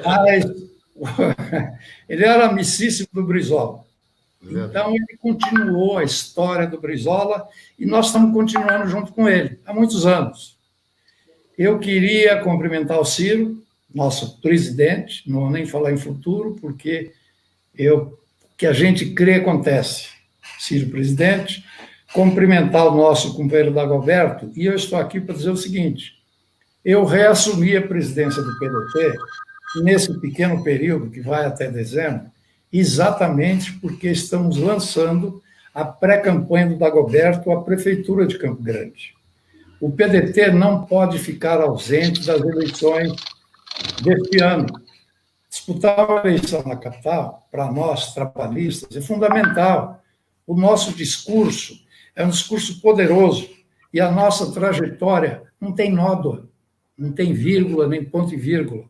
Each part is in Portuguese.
Mas ele era amicíssimo do Brizola. Então, ele continuou a história do Brizola e nós estamos continuando junto com ele há muitos anos. Eu queria cumprimentar o Ciro, nosso presidente, não vou nem falar em futuro, porque o que a gente crê acontece. Ciro, presidente, cumprimentar o nosso companheiro Dagoberto, e eu estou aqui para dizer o seguinte: eu reassumi a presidência do PDT nesse pequeno período, que vai até dezembro, exatamente porque estamos lançando a pré-campanha do Dagoberto à Prefeitura de Campo Grande. O PDT não pode ficar ausente das eleições deste ano. Disputar uma eleição na capital, para nós, trabalhistas, é fundamental. O nosso discurso é um discurso poderoso e a nossa trajetória não tem nódoa, não tem vírgula, nem ponto e vírgula.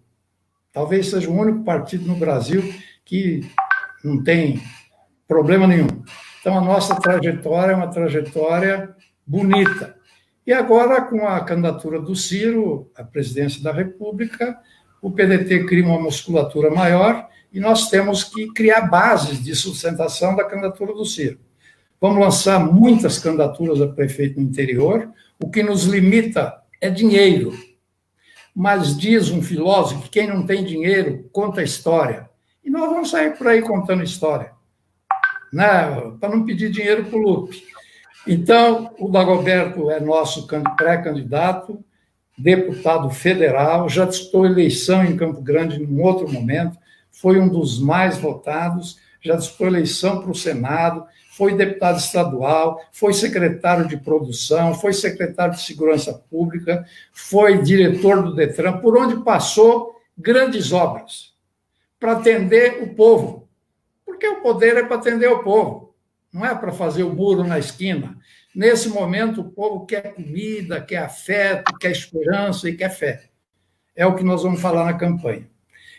Talvez seja o único partido no Brasil que não tem problema nenhum. Então, a nossa trajetória é uma trajetória bonita. E agora, com a candidatura do Ciro à presidência da República, o PDT cria uma musculatura maior e nós temos que criar bases de sustentação da candidatura do Ciro. Vamos lançar muitas candidaturas a prefeito no interior, o que nos limita é dinheiro. Mas diz um filósofo que quem não tem dinheiro conta história. E nós vamos sair por aí contando história, né? Para não pedir dinheiro para o Lupe. Então, o Dagoberto é nosso pré-candidato, deputado federal, já disputou eleição em Campo Grande num outro momento, foi um dos mais votados, já disputou eleição para o Senado, foi deputado estadual, foi secretário de produção, foi secretário de segurança pública, foi diretor do Detran, por onde passou grandes obras para atender o povo, porque o poder é para atender o povo, não é para fazer o muro na esquina. Nesse momento, o povo quer comida, quer afeto, quer esperança e quer fé. É o que nós vamos falar na campanha.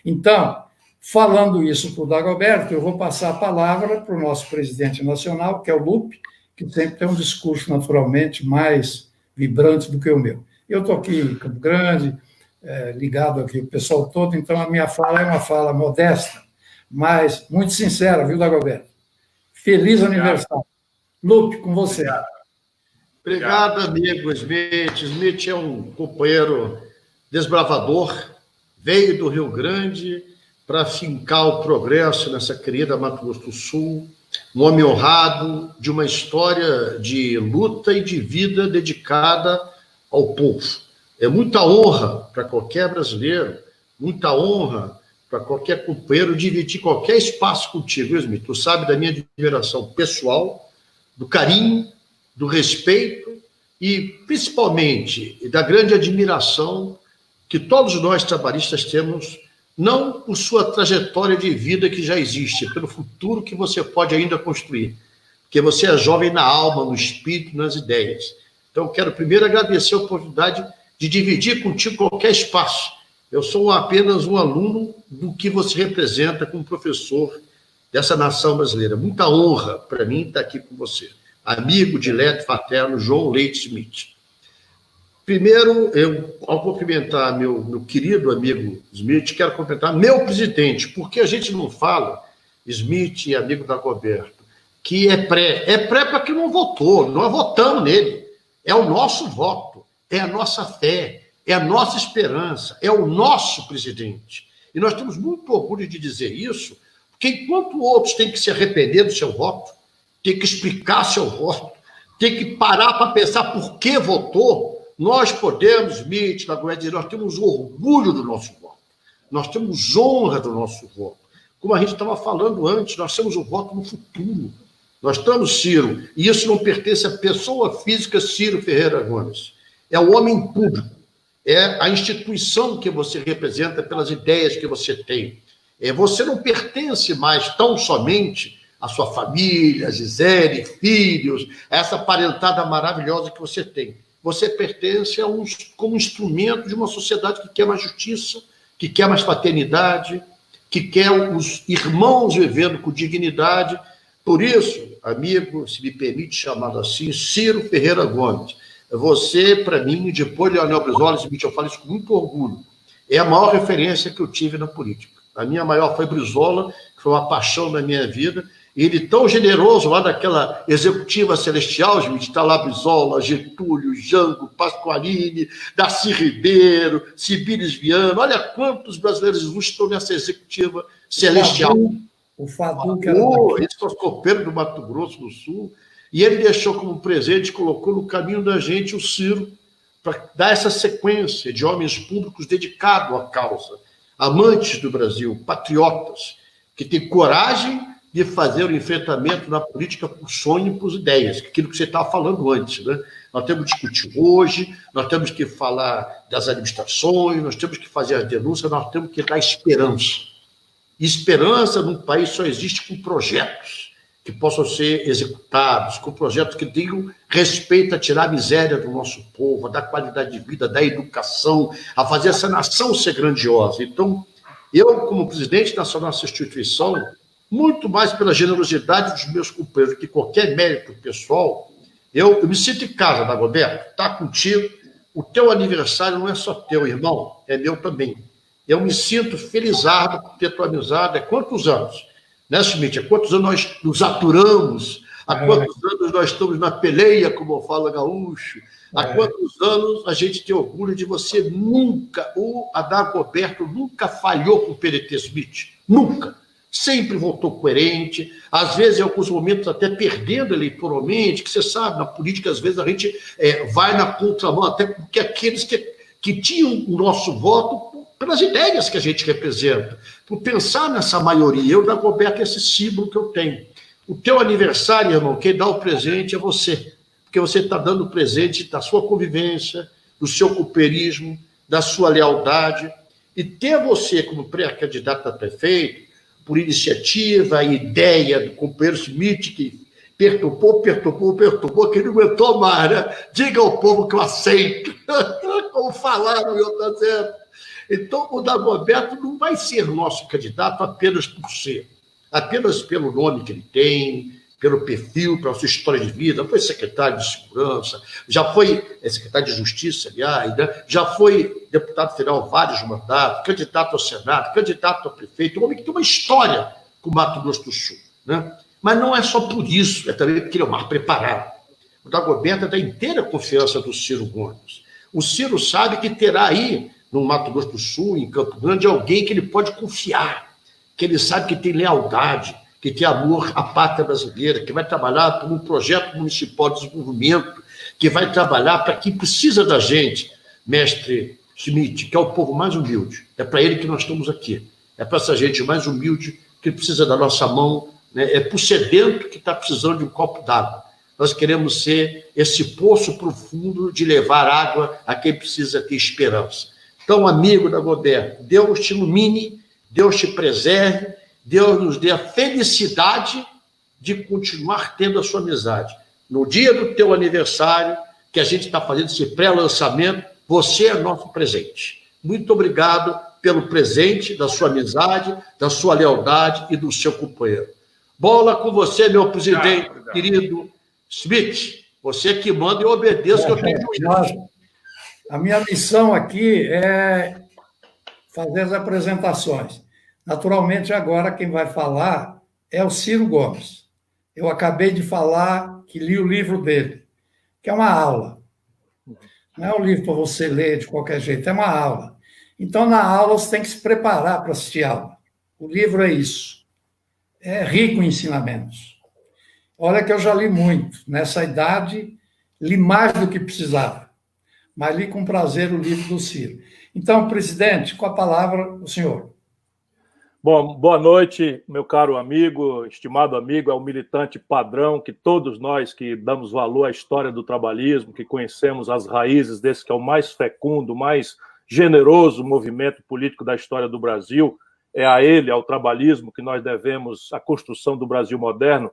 Então, falando isso para o Dagoberto, eu vou passar a palavra para o nosso presidente nacional, que é o Lupe, que sempre tem um discurso, naturalmente, mais vibrante do que o meu. Eu estou aqui em Campo Grande, ligado aqui o pessoal todo, então a minha fala é uma fala modesta, mas muito sincera, viu, Dagoberto? Feliz aniversário. Lupe, com você. Obrigado, amigo Smith. Smith é um companheiro desbravador, veio do Rio Grande para fincar o progresso nessa querida Mato Grosso do Sul, um homem honrado, de uma história de luta e de vida dedicada ao povo. É muita honra para qualquer brasileiro, muita honra para qualquer companheiro dividir qualquer espaço contigo, Smith. Tu sabe da minha admiração pessoal, do carinho, do respeito e, principalmente, da grande admiração que todos nós trabalhistas temos, não por sua trajetória de vida que já existe, pelo futuro que você pode ainda construir, porque você é jovem na alma, no espírito, nas ideias. Então, quero primeiro agradecer a oportunidade de dividir contigo qualquer espaço. Eu sou apenas um aluno do que você representa como professor dessa nação brasileira. Muita honra para mim estar aqui com você. Amigo, dileto, fraterno, João Leite Smith. Primeiro, ao cumprimentar meu querido amigo Smith, quero cumprimentar meu presidente, porque a gente não fala, Smith e amigo Dagoberto, que é pré. É pré para quem não votou, nós votamos nele. É o nosso voto, é a nossa fé, é a nossa esperança, é o nosso presidente. E nós temos muito orgulho de dizer isso, porque enquanto outros têm que se arrepender do seu voto, tem que explicar seu voto, tem que parar para pensar por que votou, nós podemos, Smith, dizer, nós temos orgulho do nosso voto, nós temos honra do nosso voto. Como a gente estava falando antes, nós temos o voto no futuro. Nós estamos, Ciro, e isso não pertence à pessoa física Ciro Ferreira Gomes. É o homem público, é a instituição que você representa pelas ideias que você tem. Você não pertence mais tão somente à sua família, a Gisele, filhos, a essa parentada maravilhosa que você tem. Você pertence como instrumento de uma sociedade que quer mais justiça, que quer mais fraternidade, que quer os irmãos vivendo com dignidade. Por isso, amigo, se me permite chamar assim, Ciro Ferreira Gomes, você, para mim, depois de Leonel Brizola, eu falo isso com muito orgulho, é a maior referência que eu tive na política. A minha maior foi Brizola, que foi uma paixão na minha vida. E ele tão generoso lá daquela executiva celestial, gente, está lá Brizola, Getúlio, Jango, Pasqualini, Darcy Ribeiro, Cibiles Viana. Olha quantos brasileiros estão nessa executiva celestial. O Fadu, que era esse foi o copeiro do Mato Grosso do Sul. E ele deixou como presente, colocou no caminho da gente o Ciro, para dar essa sequência de homens públicos dedicados à causa, amantes do Brasil, patriotas, que têm coragem de fazer o enfrentamento na política por sonho e por ideias, aquilo que você estava falando antes, né? Nós temos que discutir hoje, nós temos que falar das administrações, nós temos que fazer as denúncias, nós temos que dar esperança. E esperança num país só existe com projetos que possam ser executados, com projetos que tenham respeito a tirar a miséria do nosso povo, a dar qualidade de vida, a dar educação, a fazer essa nação ser grandiosa. Então, eu, como presidente dessa nossa instituição, muito mais pela generosidade dos meus companheiros que qualquer mérito pessoal, eu me sinto em casa, Dagoberto, está contigo. O teu aniversário não é só teu, irmão, é meu também. Eu me sinto felizardo por ter tua amizade. Há quantos anos, né, Schmidt? Há quantos anos nós nos aturamos? Há quantos anos nós estamos na peleia, como fala Gaúcho? Há quantos anos a gente tem orgulho de você nunca, o Dagoberto nunca falhou com o PDT, Schmidt. Nunca. Sempre voltou coerente, às vezes, em alguns momentos, até perdendo eleitoralmente, que você sabe, na política, às vezes, a gente vai na contramão, até porque aqueles que tinham o nosso voto pelas ideias que a gente representa, por pensar nessa maioria. Eu, Dagoberto, é esse símbolo que eu tenho. O teu aniversário, irmão, quem dá o presente é você, porque você está dando o presente da sua convivência, do seu companheirismo, da sua lealdade, e ter você como pré-candidato a prefeito, por iniciativa, a ideia do companheiro Schmidt, que perturbou, que não aguentou mais, né? Diga ao povo que eu aceito. Como falaram, eu estou dizendo. Então, o Dagoberto não vai ser nosso candidato apenas por ser, apenas pelo nome que ele tem, pelo perfil, pela sua história de vida. Foi secretário de Segurança, já foi secretário de Justiça, aliás, né? Já foi deputado federal vários mandatos, candidato ao Senado, candidato a prefeito, um homem que tem uma história com o Mato Grosso do Sul, né? Mas não é só por isso, é também porque ele é o mais preparado. O Dagoberto é da inteira confiança do Ciro Gomes. O Ciro sabe que terá aí, no Mato Grosso do Sul, em Campo Grande, alguém que ele pode confiar, que ele sabe que tem lealdade, que tem amor à pátria brasileira, que vai trabalhar por um projeto municipal de desenvolvimento, que vai trabalhar para quem precisa da gente, mestre Schmidt, que é o povo mais humilde. É para ele que nós estamos aqui. É para essa gente mais humilde que precisa da nossa mão, né? É para o sedento que está precisando de um copo d'água. Nós queremos ser esse poço profundo de levar água a quem precisa ter esperança. Então, amigo Dagoberto, Deus te ilumine, Deus te preserve, Deus nos dê a felicidade de continuar tendo a sua amizade. No dia do teu aniversário, que a gente está fazendo esse pré-lançamento, você é nosso presente. Muito obrigado pelo presente da sua amizade, da sua lealdade e do seu companheiro. Bola com você, meu presidente, querido Schmidt. Você que manda e eu obedeço, que eu tenho juízo. A minha missão aqui é fazer as apresentações. Naturalmente, agora quem vai falar é o Ciro Gomes. Eu acabei de falar que li o livro dele, que é uma aula. Não é um livro para você ler de qualquer jeito, é uma aula. Então, na aula, você tem que se preparar para assistir a aula. O livro é isso. É rico em ensinamentos. Olha que eu já li muito. Nessa idade, li mais do que precisava. Mas li com prazer o livro do Ciro. Então, presidente, com a palavra, o senhor. Bom, boa noite, meu caro amigo, estimado amigo, é o militante padrão que todos nós que damos valor à história do trabalhismo, que conhecemos as raízes desse que é o mais fecundo, mais generoso movimento político da história do Brasil, é a ele, ao trabalhismo, que nós devemos a construção do Brasil moderno.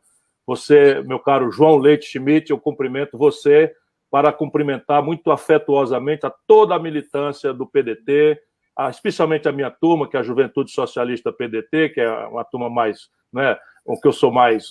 Você, meu caro João Leite Schmidt, eu cumprimento você para cumprimentar muito afetuosamente a toda a militância do PDT, especialmente a minha turma, que é a Juventude Socialista PDT, que é uma turma mais, né, o que eu sou mais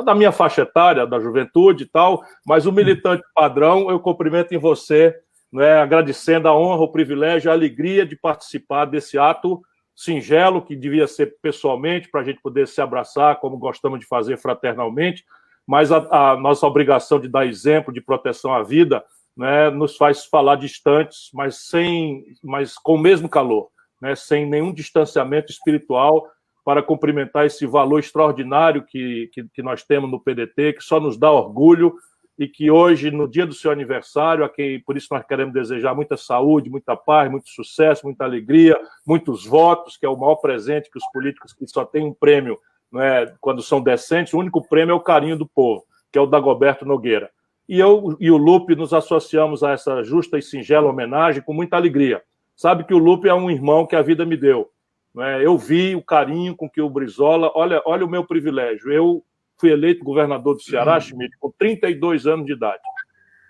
da minha faixa etária, da juventude e tal, mas o militante padrão, eu cumprimento em você né, agradecendo a honra, o privilégio, a alegria de participar desse ato singelo, que devia ser pessoalmente, para a gente poder se abraçar, como gostamos de fazer fraternalmente, mas a nossa obrigação de dar exemplo de proteção à vida, né, nos faz falar distantes, mas com o mesmo calor, né, sem nenhum distanciamento espiritual, para cumprimentar esse valor extraordinário que nós temos no PDT, que só nos dá orgulho, e que hoje, no dia do seu aniversário, por isso nós queremos desejar muita saúde, muita paz, muito sucesso, muita alegria, muitos votos, que é o maior presente que os políticos que só têm um prêmio, né, quando são decentes, o único prêmio é o carinho do povo, que é o Dagoberto Nogueira. E eu e o Lupe nos associamos a essa justa e singela homenagem com muita alegria. Sabe que o Lupe é um irmão que a vida me deu, né? Eu vi o carinho com que o Brizola... Olha o meu privilégio. Eu fui eleito governador do Ceará, Schmidt, com 32 anos de idade.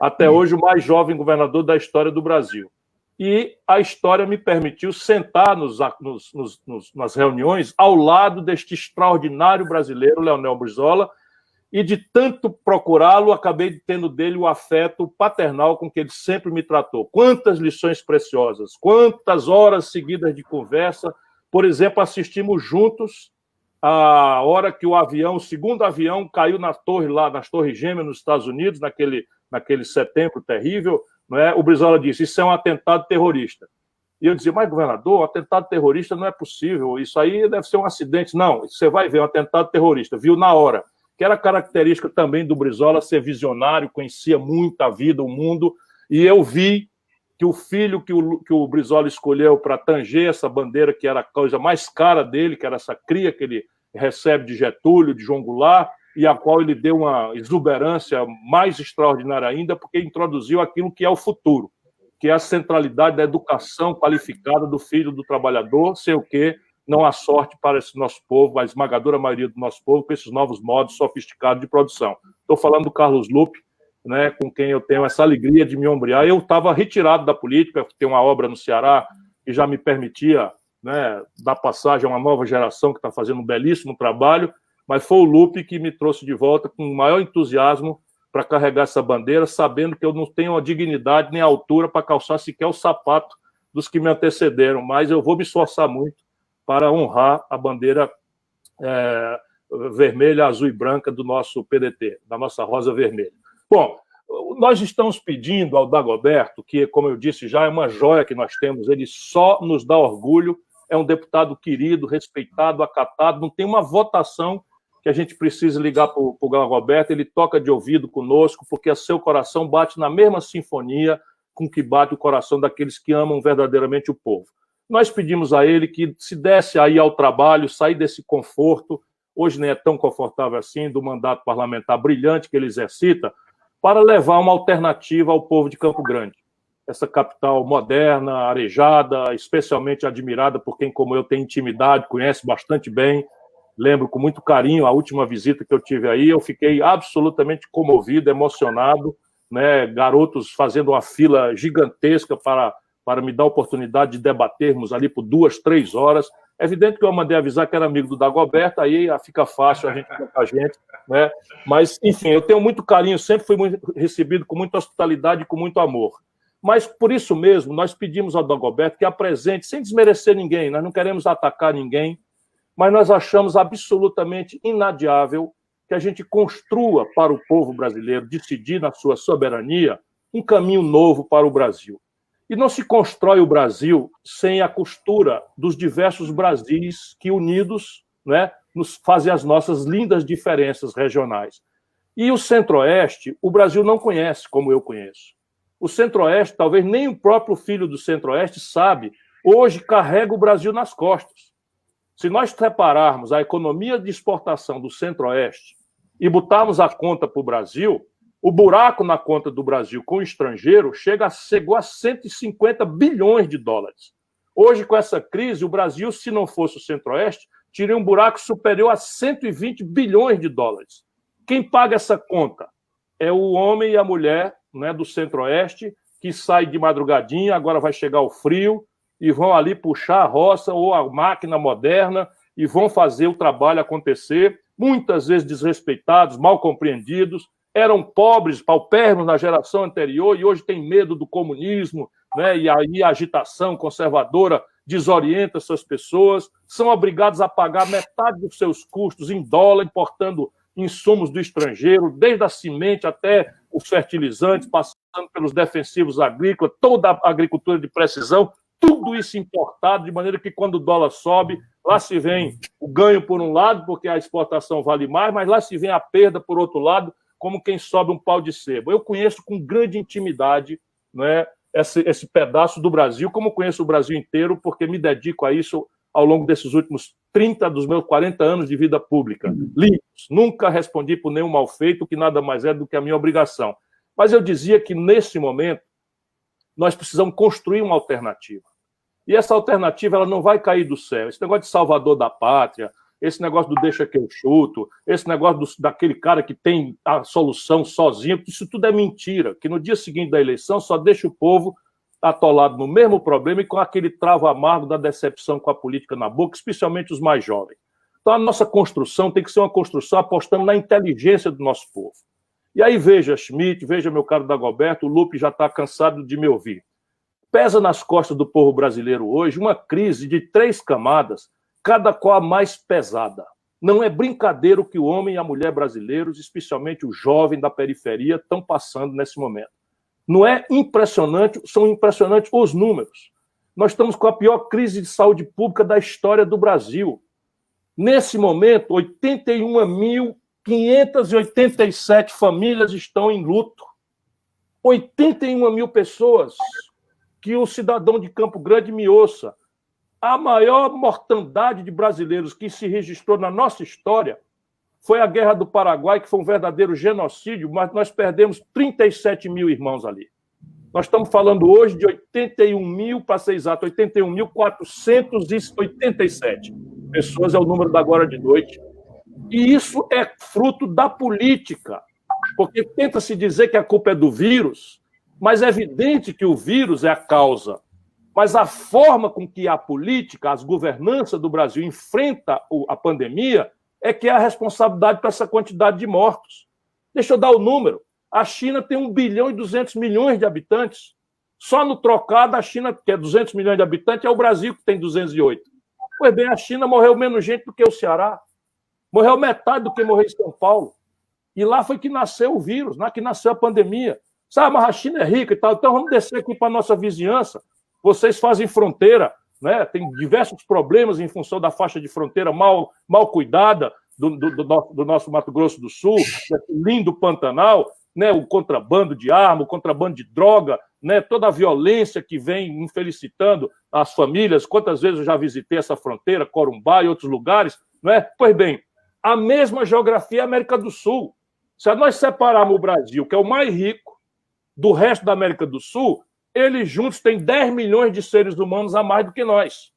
Até hoje, o mais jovem governador da história do Brasil. E a história me permitiu sentar nas reuniões ao lado deste extraordinário brasileiro, Leonel Brizola, e de tanto procurá-lo, acabei tendo dele o afeto paternal com que ele sempre me tratou. Quantas lições preciosas, quantas horas seguidas de conversa. Por exemplo, assistimos juntos a hora que o segundo avião caiu na torre lá, nas Torres Gêmeas, nos Estados Unidos, naquele setembro terrível, não é? O Brizola disse, isso é um atentado terrorista. E eu dizia, mas governador, atentado terrorista não é possível, isso aí deve ser um acidente. Não, você vai ver um atentado terrorista, viu na hora. Que era característica também do Brizola ser visionário, conhecia muito a vida, o mundo, e eu vi que o filho que o Brizola escolheu para tanger essa bandeira, que era a coisa mais cara dele, que era essa cria que ele recebe de Getúlio, de João Goulart, e a qual ele deu uma exuberância mais extraordinária ainda, porque introduziu aquilo que é o futuro, que é a centralidade da educação qualificada do filho do trabalhador, sei o quê, não há sorte para esse nosso povo, a esmagadora maioria do nosso povo, com esses novos modos sofisticados de produção. Estou falando do Carlos Lupe, né, com quem eu tenho essa alegria de me ombrear. Eu estava retirado da política, tenho uma obra no Ceará que já me permitia, né, dar passagem a uma nova geração que está fazendo um belíssimo trabalho, mas foi o Lupe que me trouxe de volta com o maior entusiasmo para carregar essa bandeira, sabendo que eu não tenho a dignidade nem a altura para calçar sequer o sapato dos que me antecederam, mas eu vou me esforçar muito para honrar a bandeira vermelha, azul e branca do nosso PDT, da nossa rosa vermelha. Bom, nós estamos pedindo ao Dagoberto, que, como eu disse, já é uma joia que nós temos, ele só nos dá orgulho, é um deputado querido, respeitado, acatado, não tem uma votação que a gente precise ligar para o Dagoberto, ele toca de ouvido conosco, porque o seu coração bate na mesma sinfonia com que bate o coração daqueles que amam verdadeiramente o povo. Nós pedimos a ele que se desse aí ao trabalho, sair desse conforto, hoje nem é tão confortável assim, do mandato parlamentar brilhante que ele exercita, para levar uma alternativa ao povo de Campo Grande. Essa capital moderna, arejada, especialmente admirada por quem, como eu, tem intimidade, conhece bastante bem. Lembro com muito carinho a última visita que eu tive aí, eu fiquei absolutamente comovido, emocionado, né? Garotos fazendo uma fila gigantesca para me dar a oportunidade de debatermos ali por 2, 3 horas. É evidente que eu mandei avisar que era amigo do Dagoberto, aí fica fácil a gente com a gente, né? Mas, enfim, eu tenho muito carinho, sempre fui recebido com muita hospitalidade e com muito amor. Mas, por isso mesmo, nós pedimos ao Dagoberto que apresente, sem desmerecer ninguém, nós não queremos atacar ninguém, mas nós achamos absolutamente inadiável que a gente construa para o povo brasileiro decidir na sua soberania um caminho novo para o Brasil. E não se constrói o Brasil sem a costura dos diversos Brasis que, unidos, né, nos fazem as nossas lindas diferenças regionais. E o Centro-Oeste, o Brasil não conhece como eu conheço. O Centro-Oeste, talvez nem o próprio filho do Centro-Oeste sabe, hoje carrega o Brasil nas costas. Se nós separarmos a economia de exportação do Centro-Oeste e botarmos a conta para o Brasil, o buraco na conta do Brasil com o estrangeiro chegou a 150 bilhões de dólares. Hoje, com essa crise, o Brasil, se não fosse o Centro-Oeste, teria um buraco superior a 120 bilhões de dólares. Quem paga essa conta? É o homem e a mulher, né, do Centro-Oeste, que sai de madrugadinha, agora vai chegar o frio, e vão ali puxar a roça ou a máquina moderna e vão fazer o trabalho acontecer, muitas vezes desrespeitados, mal compreendidos, eram pobres, paupérrimos na geração anterior e hoje têm medo do comunismo, né? E aí a agitação conservadora desorienta essas pessoas, são obrigados a pagar metade dos seus custos em dólar, importando insumos do estrangeiro, desde a semente até os fertilizantes, passando pelos defensivos agrícolas, toda a agricultura de precisão, tudo isso importado, de maneira que quando o dólar sobe, lá se vem o ganho por um lado, porque a exportação vale mais, mas lá se vem a perda por outro lado, como quem sobe um pau de sebo. Eu conheço com grande intimidade, né, esse pedaço do Brasil, como conheço o Brasil inteiro, porque me dedico a isso ao longo desses últimos 30 dos meus 40 anos de vida pública. Limpos. Nunca respondi por nenhum mal feito, que nada mais é do que a minha obrigação. Mas eu dizia que, nesse momento, nós precisamos construir uma alternativa. E essa alternativa ela não vai cair do céu. Esse negócio de salvador da pátria, esse negócio do deixa que eu chuto, esse negócio daquele cara que tem a solução sozinho, isso tudo é mentira, que no dia seguinte da eleição só deixa o povo atolado no mesmo problema e com aquele travo amargo da decepção com a política na boca, especialmente os mais jovens. Então a nossa construção tem que ser uma construção apostando na inteligência do nosso povo. E aí veja Schmitt, veja meu caro Dagoberto, o Lupe já está cansado de me ouvir. Pesa nas costas do povo brasileiro hoje uma crise de 3 camadas, cada qual a mais pesada. Não é brincadeira o que o homem e a mulher brasileiros, especialmente o jovem da periferia, estão passando nesse momento. Não é impressionante, são impressionantes os números. Nós estamos com a pior crise de saúde pública da história do Brasil. Nesse momento, 81.587 famílias estão em luto. 81 mil pessoas. Que o cidadão de Campo Grande me ouça. A maior mortandade de brasileiros que se registrou na nossa história foi a Guerra do Paraguai, que foi um verdadeiro genocídio, mas nós perdemos 37 mil irmãos ali. Nós estamos falando hoje de 81 mil, para ser exato, 81.487 pessoas é o número da agora de noite. E isso é fruto da política, porque tenta-se dizer que a culpa é do vírus, mas é evidente que o vírus é a causa. Mas a forma com que a política, as governanças do Brasil enfrenta a pandemia é que é a responsabilidade para essa quantidade de mortos. Deixa eu dar o número. A China tem 1 bilhão e 200 milhões de habitantes. Só no trocado, a China, que é 200 milhões de habitantes, é o Brasil que tem 208. Pois bem, a China morreu menos gente do que o Ceará. Morreu metade do que morreu em São Paulo. E lá foi que nasceu o vírus, lá que nasceu a pandemia. Sabe, mas a China é rica e tal, então vamos descer aqui para a nossa vizinhança. Vocês fazem fronteira, né? Tem diversos problemas em função da faixa de fronteira mal cuidada do nosso Mato Grosso do Sul, esse lindo Pantanal, né? O contrabando de arma, o contrabando de droga, né? Toda a violência que vem infelicitando as famílias. Quantas vezes eu já visitei essa fronteira, Corumbá e outros lugares, né? Pois bem, a mesma geografia é a América do Sul. Se nós separarmos o Brasil, que é o mais rico, do resto da América do Sul, eles juntos têm 10 milhões de seres humanos a mais do que nós.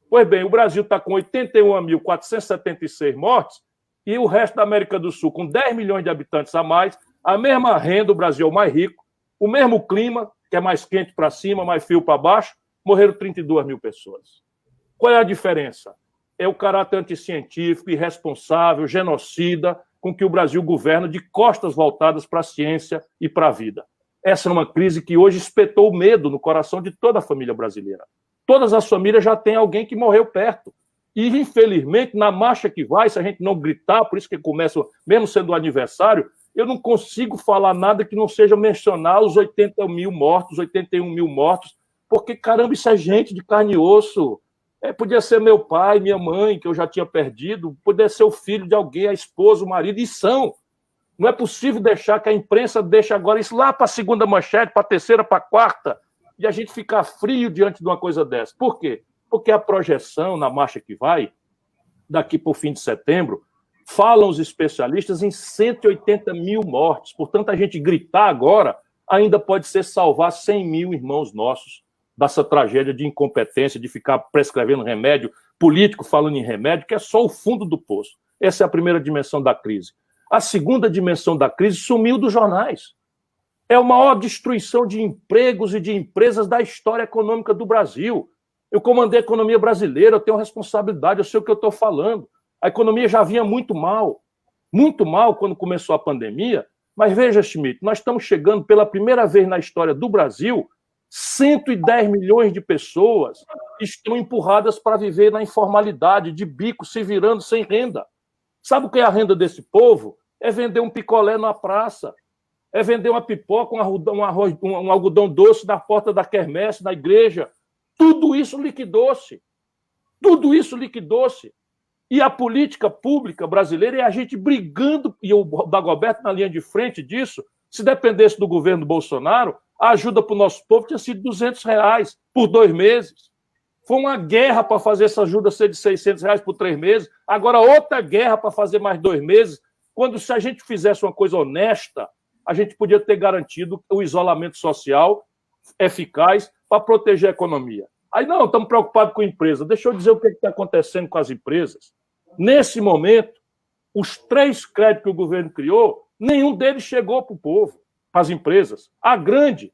Pois bem, o Brasil está com 81.476 mortes e o resto da América do Sul, com 10 milhões de habitantes a mais, a mesma renda, o Brasil é o mais rico, o mesmo clima, que é mais quente para cima, mais frio para baixo, morreram 32 mil pessoas. Qual é a diferença? É o caráter anticientífico, irresponsável, genocida, com que o Brasil governa de costas voltadas para a ciência e para a vida. Essa é uma crise que hoje espetou medo no coração de toda a família brasileira. Todas as famílias já têm alguém que morreu perto. E, infelizmente, na marcha que vai, se a gente não gritar, por isso que começa, mesmo sendo o aniversário, eu não consigo falar nada que não seja mencionar os 80 mil mortos, 81 mil mortos, porque, caramba, isso é gente de carne e osso. Podia ser meu pai, minha mãe, que eu já tinha perdido, podia ser o filho de alguém, a esposa, o marido, e são. Não é possível deixar que a imprensa deixe agora isso lá para a segunda manchete, para a terceira, para a quarta, e a gente ficar frio diante de uma coisa dessa. Por quê? Porque a projeção na marcha que vai, daqui para o fim de setembro, falam os especialistas em 180 mil mortes. Portanto, a gente gritar agora ainda pode ser salvar 100 mil irmãos nossos dessa tragédia de incompetência, de ficar prescrevendo remédio, político falando em remédio, que é só o fundo do poço. Essa é a primeira dimensão da crise. A segunda dimensão da crise sumiu dos jornais. É a maior destruição de empregos e de empresas da história econômica do Brasil. Eu comandei a economia brasileira, eu tenho responsabilidade, eu sei o que eu estou falando. A economia já vinha muito mal quando começou a pandemia, Mas veja, Schmidt, nós estamos chegando pela primeira vez na história do Brasil, 110 milhões de pessoas estão empurradas para viver na informalidade, de bico, se virando sem renda. Sabe o que é a renda desse povo? É vender um picolé na praça, é vender uma pipoca, um algodão doce na porta da quermesse, na igreja. Tudo isso liquidou-se. Tudo isso liquidou-se. E a política pública brasileira é a gente brigando, e o Dagoberto na linha de frente disso. Se dependesse do governo Bolsonaro, a ajuda para o nosso povo tinha sido R$200 por 2 meses. Foi uma guerra para fazer essa ajuda ser de R$600 por 3 meses. Agora, outra guerra para fazer mais 2 meses. Quando, se a gente fizesse uma coisa honesta, a gente podia ter garantido o isolamento social eficaz para proteger a economia. Aí, não, estamos preocupados com a empresa. Deixa eu dizer o que está acontecendo com as empresas. Nesse momento, os 3 créditos que o governo criou, nenhum deles chegou para o povo, para as empresas. A grande,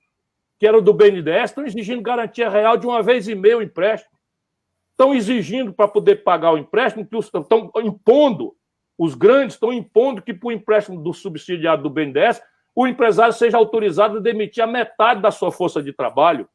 que era o do BNDES, estão exigindo garantia real de 1,5 vezes o empréstimo. Estão exigindo para poder pagar o empréstimo, que estão impondo, os grandes estão impondo que, para o empréstimo do subsidiado do BNDES, o empresário seja autorizado a demitir a metade da sua força de trabalho,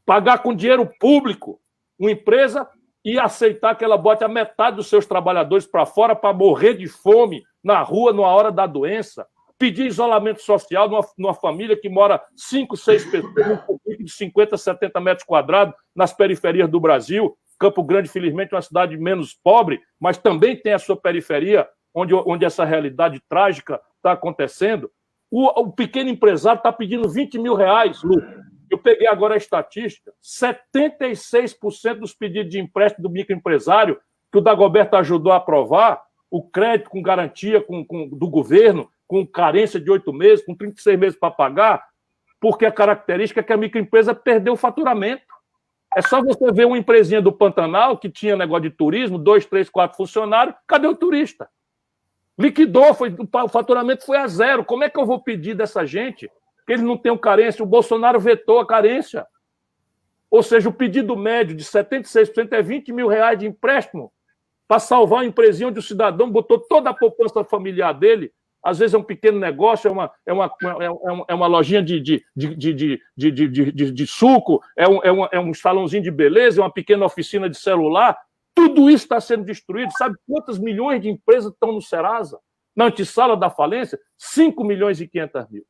pagar com dinheiro público uma empresa e aceitar que ela bote a metade dos seus trabalhadores para fora para morrer de fome na rua, na hora da doença, pedir isolamento social numa família que mora 5, 6 pessoas, de 50, 70 metros quadrados, nas periferias do Brasil. Campo Grande, felizmente, é uma cidade menos pobre, mas também tem a sua periferia, onde essa realidade trágica está acontecendo. O pequeno empresário está pedindo R$20 mil, Lu. Eu peguei agora a estatística, 76% dos pedidos de empréstimo do microempresário, que o Dagoberto ajudou a aprovar, o crédito com garantia do governo, com carência de 8 meses, com 36 meses para pagar, porque a característica é que a microempresa perdeu o faturamento. É só você ver uma empresinha do Pantanal, que tinha negócio de turismo, 2, 3, 4 funcionários, cadê o turista? Liquidou, o faturamento foi a 0. Como é que eu vou pedir dessa gente que eles não tenham carência? O Bolsonaro vetou a carência. Ou seja, o pedido médio de 76% é R$20 mil de empréstimo para salvar uma empresinha onde o cidadão botou toda a poupança familiar dele. Às vezes é um pequeno negócio, é uma lojinha de suco, é um salãozinho de beleza, é uma pequena oficina de celular. Tudo isso está sendo destruído. Sabe quantas milhões de empresas estão no Serasa? Na antessala da falência, 5.500.000.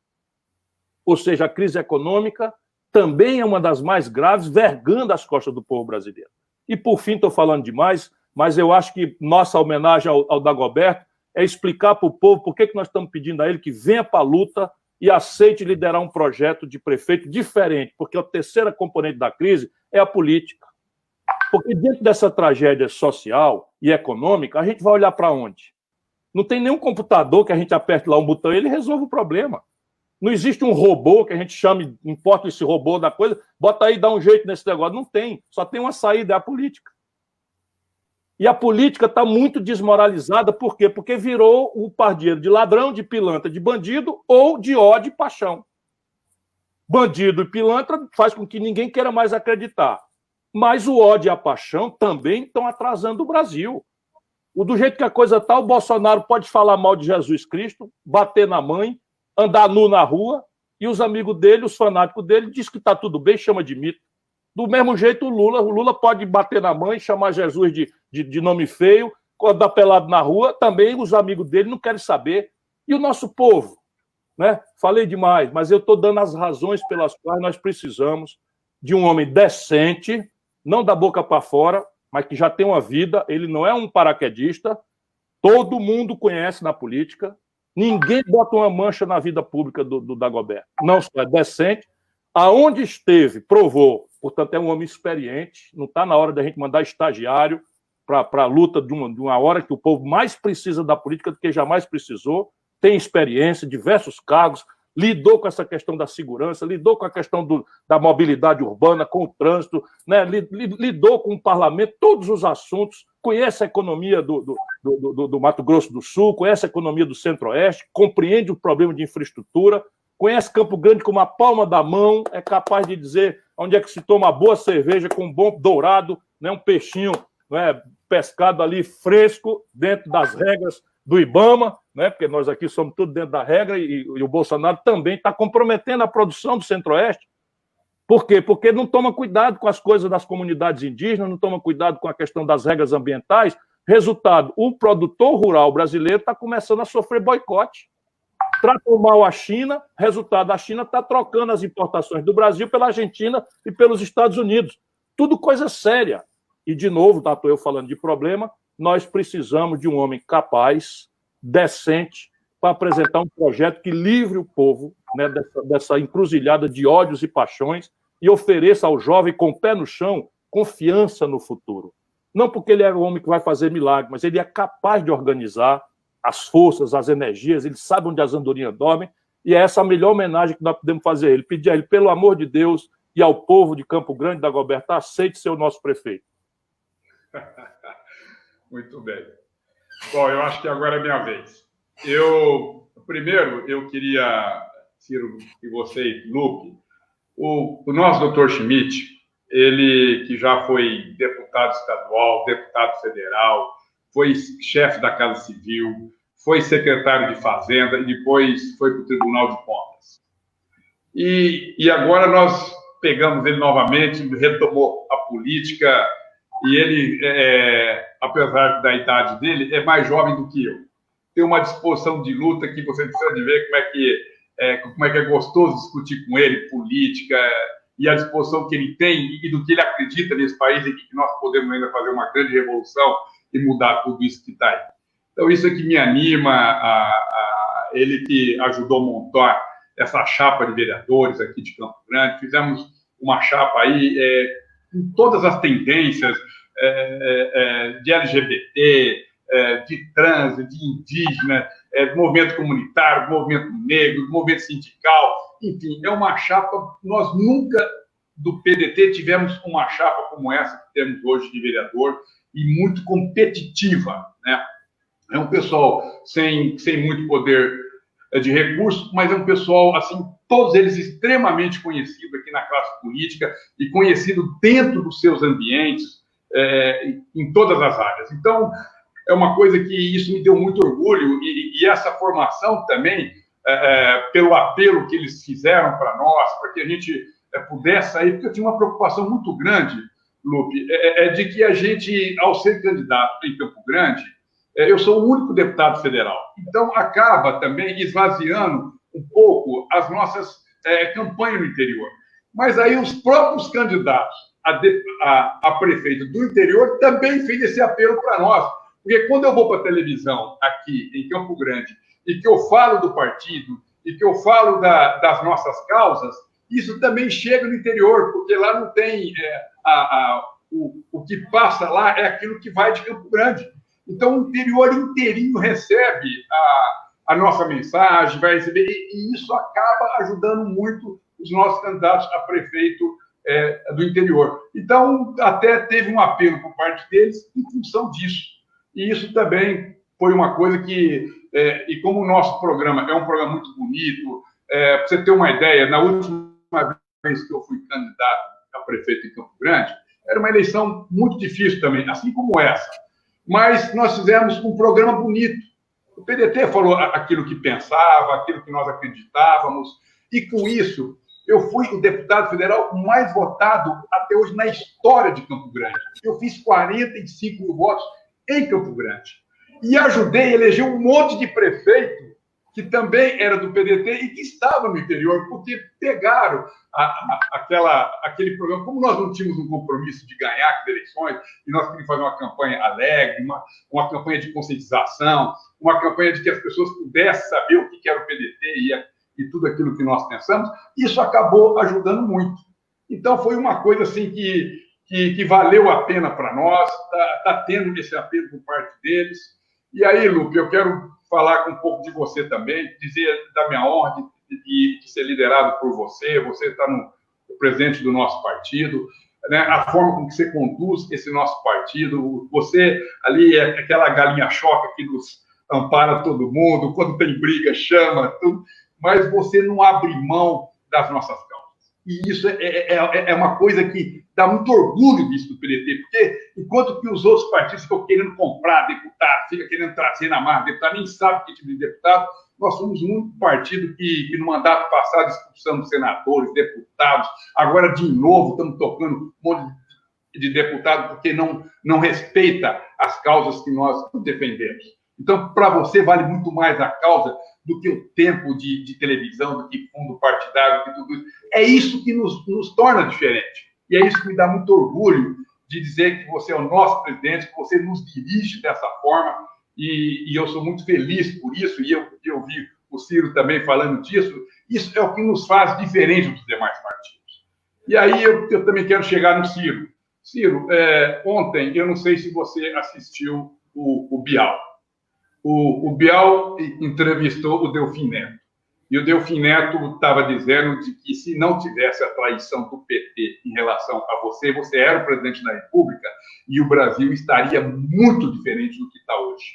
Ou seja, a crise econômica também é uma das mais graves, vergando as costas do povo brasileiro. E, por fim, estou falando demais, mas eu acho que nossa homenagem ao Dagoberto é explicar para o povo por que nós estamos pedindo a ele que venha para a luta e aceite liderar um projeto de prefeito diferente, porque a terceira componente da crise é a política. Porque dentro dessa tragédia social e econômica, a gente vai olhar para onde? Não tem nenhum computador que a gente aperte lá um botão e ele resolve o problema. Não existe um robô que a gente chame, importa esse robô da coisa, bota aí, dá um jeito nesse negócio. Não tem, só tem uma saída, é a política. E a política está muito desmoralizada, por quê? Porque virou o pardieiro de ladrão, de pilantra, de bandido ou de ódio e paixão. Bandido e pilantra faz com que ninguém queira mais acreditar. Mas o ódio e a paixão também estão atrasando o Brasil. Do jeito que a coisa está, o Bolsonaro pode falar mal de Jesus Cristo, bater na mãe, andar nu na rua, e os amigos dele, os fanáticos dele, dizem que está tudo bem, chama de mito. Do mesmo jeito, o Lula pode bater na mãe, chamar Jesus de nome feio, andar pelado na rua, também os amigos dele não querem saber. E o nosso povo? Né? Falei demais, mas eu estou dando as razões pelas quais nós precisamos de um homem decente, não da boca para fora, mas que já tem uma vida, ele não é um paraquedista, todo mundo conhece na política, ninguém bota uma mancha na vida pública do Dagoberto. Não só é decente, aonde esteve, provou, portanto é um homem experiente, não está na hora da gente mandar estagiário para a luta de uma hora que o povo mais precisa da política do que jamais precisou, tem experiência, diversos cargos, lidou com essa questão da segurança, lidou com a questão da mobilidade urbana, com o trânsito, né? Lidou com o parlamento, todos os assuntos, conhece a economia do Mato Grosso do Sul, conhece a economia do Centro-Oeste, compreende o problema de infraestrutura, conhece Campo Grande como a palma da mão, é capaz de dizer onde é que se toma boa cerveja com um bom dourado, né? Um peixinho, né? Pescado ali fresco, dentro das regras do IBAMA, né? Porque nós aqui somos tudo dentro da regra e o Bolsonaro também está comprometendo a produção do Centro-Oeste. Por quê? Porque não toma cuidado com as coisas das comunidades indígenas, não toma cuidado com a questão das regras ambientais. Resultado, o produtor rural brasileiro está começando a sofrer boicote. Tratam mal a China, resultado, a China está trocando as importações do Brasil pela Argentina e pelos Estados Unidos. Tudo coisa séria. E, de novo, estou eu falando de problema, nós precisamos de um homem capaz, decente, para apresentar um projeto que livre o povo, né, dessa encruzilhada de ódios e paixões e ofereça ao jovem com o pé no chão confiança no futuro. Não porque ele é o homem que vai fazer milagre, mas ele é capaz de organizar as forças, as energias, ele sabe onde as andorinhas dormem, e é essa a melhor homenagem que nós podemos fazer a ele. Pedir a ele, pelo amor de Deus, e ao povo de Campo Grande, da Gobertá, aceite ser o nosso prefeito. Muito bem. Bom, eu acho que agora é minha vez. Primeiro, eu queria, Ciro, e você, Lupe, o nosso doutor Schmidt, ele que já foi deputado estadual, deputado federal, foi chefe da Casa Civil, foi secretário de Fazenda e depois foi para o Tribunal de Contas. E agora nós pegamos ele novamente, retomou a política e ele, apesar da idade dele, é mais jovem do que eu. Tem uma disposição de luta que você precisa de ver como é que é gostoso discutir com ele política e a disposição que ele tem e do que ele acredita nesse país e que nós podemos ainda fazer uma grande revolução e mudar tudo isso que está aí. Então, isso é que me anima, ele que ajudou a montar essa chapa de vereadores aqui de Campo Grande. Fizemos uma chapa aí com todas as tendências de LGBT, de trans, de indígena, movimento comunitário, movimento negro, movimento sindical, enfim, é uma chapa. Nós nunca, do PDT, tivemos uma chapa como essa que temos hoje de vereador e muito competitiva, né? É um pessoal sem muito poder de recurso, mas é um pessoal, assim, todos eles extremamente conhecidos aqui na classe política e conhecido dentro dos seus ambientes, em todas as áreas. Então, é uma coisa que isso me deu muito orgulho e essa formação também, pelo apelo que eles fizeram para nós, para que a gente pudesse sair, porque eu tinha uma preocupação muito grande, Lupe, de que a gente, ao ser candidato em Campo Grande, eu sou o único deputado federal. Então, acaba também esvaziando um pouco as nossas campanhas no interior. Mas aí os próprios candidatos a prefeito do interior também fez esse apelo para nós. Porque quando eu vou para a televisão aqui em Campo Grande e que eu falo do partido e que eu falo das nossas causas, isso também chega no interior, porque lá não tem... o que passa lá é aquilo que vai de Campo Grande. Então, o interior inteirinho recebe a nossa mensagem, vai receber, e isso acaba ajudando muito os nossos candidatos a prefeito do interior. Então, até teve um apelo por parte deles em função disso. E isso também foi uma coisa que... e como o nosso programa é um programa muito bonito, para você ter uma ideia, na última vez que eu fui candidato a prefeito em Campo Grande, era uma eleição muito difícil também, assim como essa. Mas nós fizemos um programa bonito. O PDT falou aquilo que pensava, aquilo que nós acreditávamos, e com isso eu fui o deputado federal mais votado até hoje na história de Campo Grande. Eu fiz 45 mil votos em Campo Grande. E ajudei a eleger um monte de prefeito que também era do PDT e que estava no interior, porque pegaram aquele programa. Como nós não tínhamos um compromisso de ganhar as eleições, e nós queríamos fazer uma campanha alegre, uma campanha de conscientização, uma campanha de que as pessoas pudessem saber o que era o PDT e tudo aquilo que nós pensamos, isso acabou ajudando muito. Então, foi uma coisa assim que valeu a pena para nós, está tendo esse apelo por parte deles. E aí, Lupe, eu quero falar um pouco de você também, dizer da minha honra de ser liderado por você. Você está no presidente do nosso partido, né? A forma com que você conduz esse nosso partido, você ali é aquela galinha choca que nos ampara todo mundo, quando tem briga chama, tudo, mas você não abre mão das nossas causas. E isso é uma coisa que dá muito orgulho disso do PDT, porque enquanto que os outros partidos ficam querendo comprar deputado, ficam querendo trazer na marra deputado, nem sabe que tipo de deputado, nós somos um único partido que no mandato passado expulsamos senadores, deputados, agora de novo estamos tocando um monte de deputado porque não respeita as causas que nós defendemos. Então, para você, vale muito mais a causa do que o tempo de televisão, do que fundo partidário, do que tudo isso. É isso que nos torna diferente. E é isso que me dá muito orgulho de dizer que você é o nosso presidente, que você nos dirige dessa forma, e eu sou muito feliz por isso, e eu vi o Ciro também falando disso. Isso é o que nos faz diferente dos demais partidos. E aí eu também quero chegar no Ciro. Ciro, ontem, eu não sei se você assistiu o Bial. O Bial entrevistou o Delfim Neto. E o Delfim Neto estava dizendo de que se não tivesse a traição do PT em relação a você, você era o presidente da República e o Brasil estaria muito diferente do que está hoje.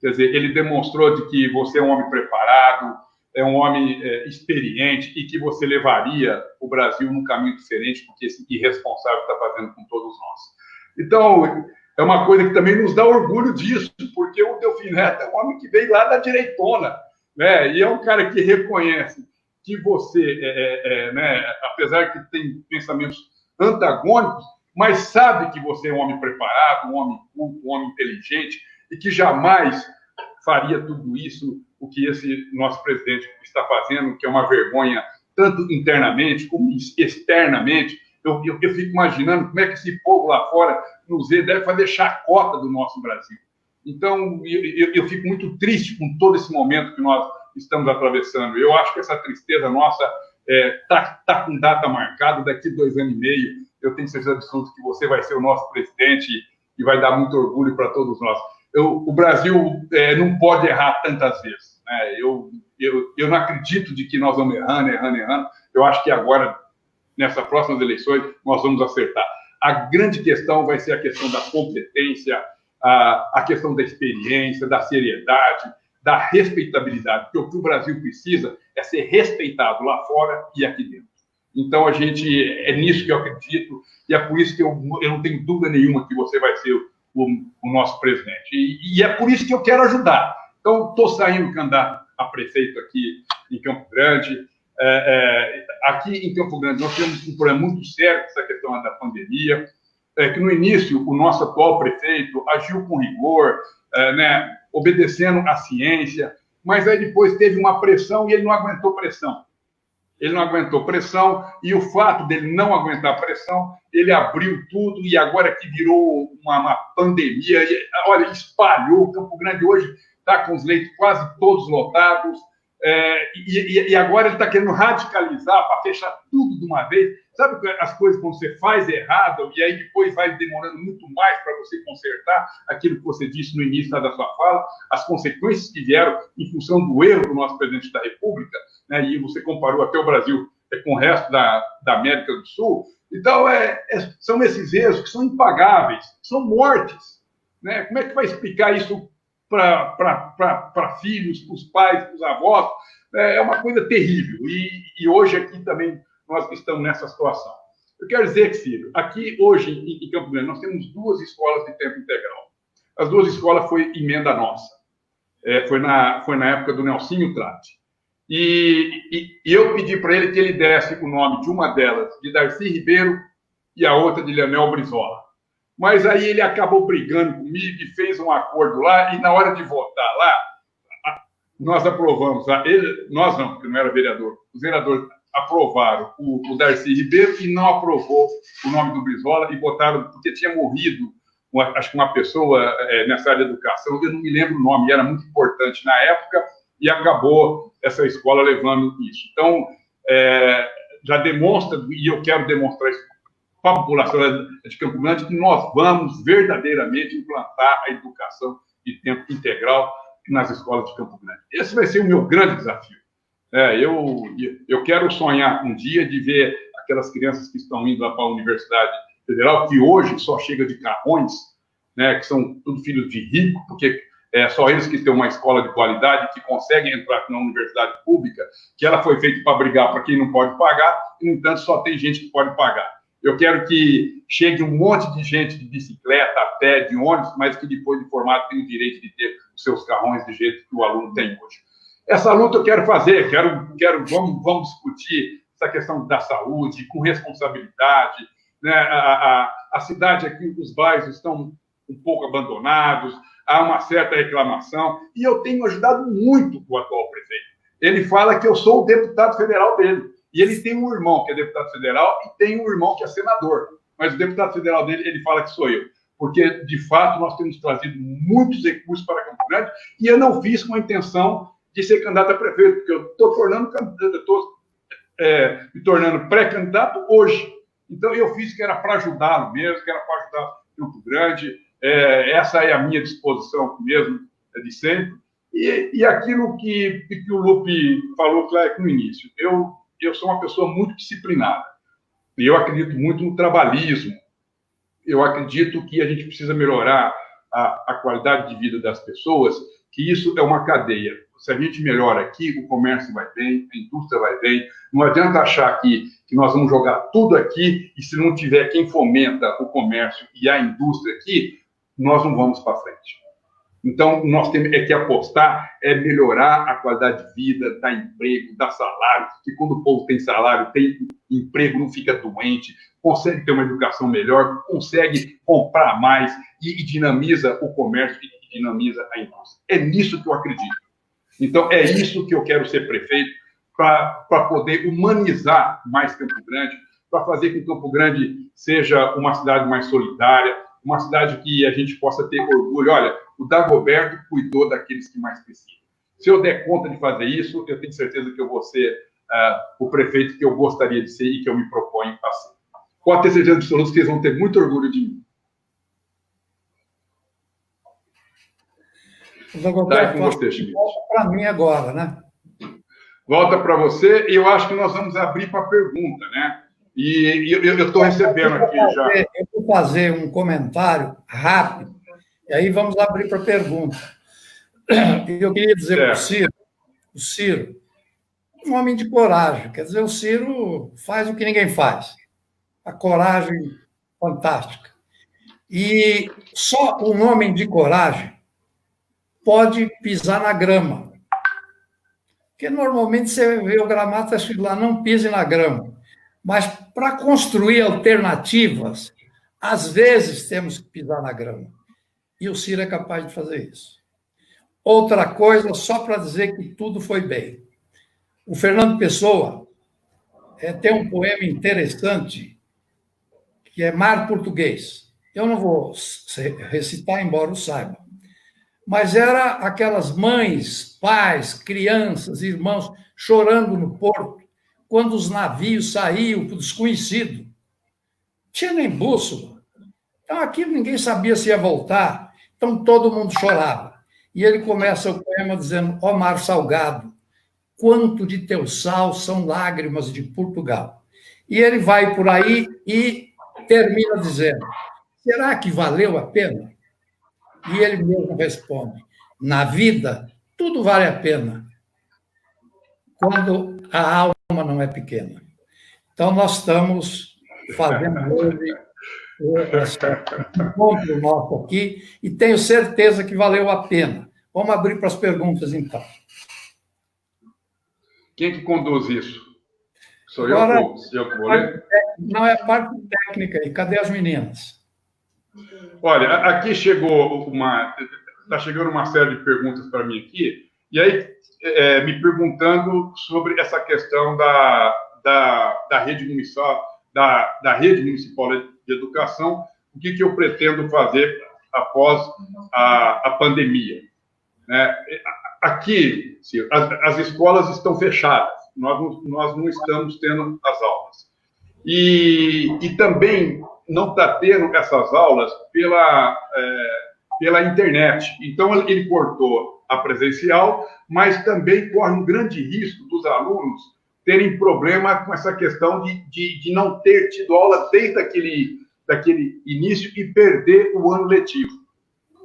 Quer dizer, ele demonstrou de que você é um homem preparado, é um homem experiente e que você levaria o Brasil num caminho diferente do que esse irresponsável está fazendo com todos nós. Então, é uma coisa que também nos dá orgulho disso, porque o Delfim Neto é um homem que veio lá da direitona, né? E é um cara que reconhece que você, né, apesar que tem pensamentos antagônicos, mas sabe que você é um homem preparado, um homem culto, um homem inteligente, e que jamais faria tudo isso, o que esse nosso presidente está fazendo, que é uma vergonha, tanto internamente como externamente. Eu fico imaginando como é que esse povo lá fora nos vê, deve fazer chacota do nosso Brasil. Então, eu fico muito triste com todo esse momento que nós estamos atravessando. Eu acho que essa tristeza nossa tá com data marcada, daqui 2 anos e meio, eu tenho certeza absoluta que você vai ser o nosso presidente e vai dar muito orgulho para todos nós. O Brasil não pode errar tantas vezes, né? Eu não acredito de que nós vamos errando. Eu acho que agora, nessas próximas eleições, nós vamos acertar. A grande questão vai ser a questão da competência, a questão da experiência, da seriedade, da respeitabilidade, porque o que o Brasil precisa é ser respeitado lá fora e aqui dentro. Então, é nisso que eu acredito, e é por isso que eu não tenho dúvida nenhuma que você vai ser o nosso presidente. E é por isso que eu quero ajudar. Então, estou saindo candidato a prefeito aqui em Campo Grande. Aqui em Campo Grande, nós temos um problema muito sério, essa questão da pandemia, que no início o nosso atual prefeito agiu com rigor, né, obedecendo à ciência, mas aí depois teve uma pressão e ele não aguentou pressão. Ele não aguentou pressão, e o fato dele não aguentar pressão, ele abriu tudo, e agora que virou uma pandemia, olha, espalhou. Campo Grande hoje está com os leitos quase todos lotados, e agora ele está querendo radicalizar para fechar tudo de uma vez. Sabe as coisas quando você faz errado, e aí depois vai demorando muito mais para você consertar aquilo que você disse no início da sua fala, as consequências que vieram em função do erro do nosso presidente da República, né, e você comparou até o Brasil com o resto da América do Sul. Então, são esses erros que são impagáveis, são mortes, né? Como é que vai explicar isso para filhos, para os pais, para os avós? É uma coisa terrível. E hoje aqui também nós estamos nessa situação. Eu quero dizer que, Ciro, aqui hoje em Campo Grande nós temos 2 escolas de tempo integral. As 2 escolas foi emenda nossa. Foi na época do Nelsinho Trate. E eu pedi para ele que ele desse o nome de uma delas de Darcy Ribeiro e a outra de Leonel Brizola. Mas aí ele acabou brigando comigo e fez um acordo lá, e na hora de votar lá, nós aprovamos. Nós não, porque não era vereador. Os vereadores aprovaram o Darcy Ribeiro e não aprovou o nome do Brizola, e botaram, porque tinha morrido, acho que uma pessoa nessa área de educação, eu não me lembro o nome, era muito importante na época, e acabou essa escola levando isso. Então, já demonstra, e eu quero demonstrar isso para a população de Campo Grande, que nós vamos verdadeiramente implantar a educação de tempo integral nas escolas de Campo Grande. Esse vai ser o meu grande desafio. Eu quero sonhar um dia de ver aquelas crianças que estão indo lá para a Universidade Federal, que hoje só chega de carrões, né, que são tudo filhos de rico, porque só eles que têm uma escola de qualidade, que conseguem entrar na universidade pública, que ela foi feita para brigar para quem não pode pagar, e, no entanto, só tem gente que pode pagar. Eu quero que chegue um monte de gente de bicicleta, a pé, de ônibus, mas que depois de formado tem o direito de ter os seus carrões do jeito que o aluno tem hoje. Essa luta eu quero fazer, vamos discutir essa questão da saúde com responsabilidade, né? A cidade aqui, os bairros estão um pouco abandonados, há uma certa reclamação, e eu tenho ajudado muito o atual prefeito. Ele fala que eu sou o deputado federal dele, e ele tem um irmão que é deputado federal e tem um irmão que é senador, mas o deputado federal dele, ele fala que sou eu, porque, de fato, nós temos trazido muitos recursos para Campo Grande, e eu não fiz com a intenção de ser candidato a prefeito, porque eu estou me tornando pré-candidato hoje. Então, eu fiz que era para ajudá-lo mesmo, que era para ajudar Campo Grande. Essa é a minha disposição mesmo, de sempre. E aquilo que o Lupe falou, claro, no início. Eu sou uma pessoa muito disciplinada. E eu acredito muito no trabalhismo. Eu acredito que a gente precisa melhorar a qualidade de vida das pessoas, que isso é uma cadeia. Se a gente melhora aqui, o comércio vai bem, a indústria vai bem. Não adianta achar que nós vamos jogar tudo aqui e se não tiver quem fomenta o comércio e a indústria aqui, nós não vamos para frente. Então, nós temos que apostar, melhorar a qualidade de vida, dar emprego, dar salário, que quando o povo tem salário, tem emprego, não fica doente, consegue ter uma educação melhor, consegue comprar mais e dinamiza o comércio e dinamiza a indústria. É nisso que eu acredito. Então, é isso que eu quero ser prefeito, para poder humanizar mais Campo Grande, para fazer com que Campo Grande seja uma cidade mais solidária, uma cidade que a gente possa ter orgulho. Olha, o Dagoberto cuidou daqueles que mais precisam. Se eu der conta de fazer isso, eu tenho certeza que eu vou ser o prefeito que eu gostaria de ser e que eu me proponho a ser. Pode ter certeza absoluta que eles vão ter muito orgulho de mim. Dagoberto, volta para mim agora, né? Volta para você, e eu acho que nós vamos abrir para pergunta, né? E eu estou recebendo aqui já. Eu vou fazer um comentário rápido, e aí vamos abrir para pergunta. Eu queria dizer para o Ciro, um homem de coragem, quer dizer, o Ciro faz o que ninguém faz. A coragem fantástica. E só um homem de coragem pode pisar na grama. Porque normalmente você vê o gramado, está escrito lá, não pise na grama. Mas para construir alternativas, às vezes temos que pisar na grama. E o Ciro é capaz de fazer isso. Outra coisa, só para dizer que tudo foi bem. O Fernando Pessoa tem um poema interessante, que é Mar Português. Eu não vou recitar, embora o saiba. Mas era aquelas mães, pais, crianças, irmãos, chorando no porto, quando os navios saíam para o desconhecido. Tinha nem bússola. Então, aquilo ninguém sabia se ia voltar. Então, todo mundo chorava. E ele começa o poema dizendo: ó mar salgado, quanto de teu sal são lágrimas de Portugal. E ele vai por aí e termina dizendo: será que valeu a pena? E ele mesmo responde: na vida, tudo vale a pena, quando a alma não é pequena. Então, nós estamos fazendo hoje esse encontro nosso aqui e tenho certeza que valeu a pena. Vamos abrir para as perguntas, então. Quem que conduz isso? Sou Agora, eu que vou ler? Não, é a parte técnica. E cadê as meninas? Olha, aqui está chegando uma série de perguntas para mim aqui, e aí me perguntando sobre essa questão da rede municipal, da rede municipal de educação, o que eu pretendo fazer após a pandemia. Né? Aqui, Ciro, as escolas estão fechadas, nós não estamos tendo as aulas. E também não está tendo essas aulas pela internet. Então, ele cortou a presencial, mas também corre um grande risco dos alunos terem problema com essa questão de não ter tido aula desde daquele início e perder o ano letivo.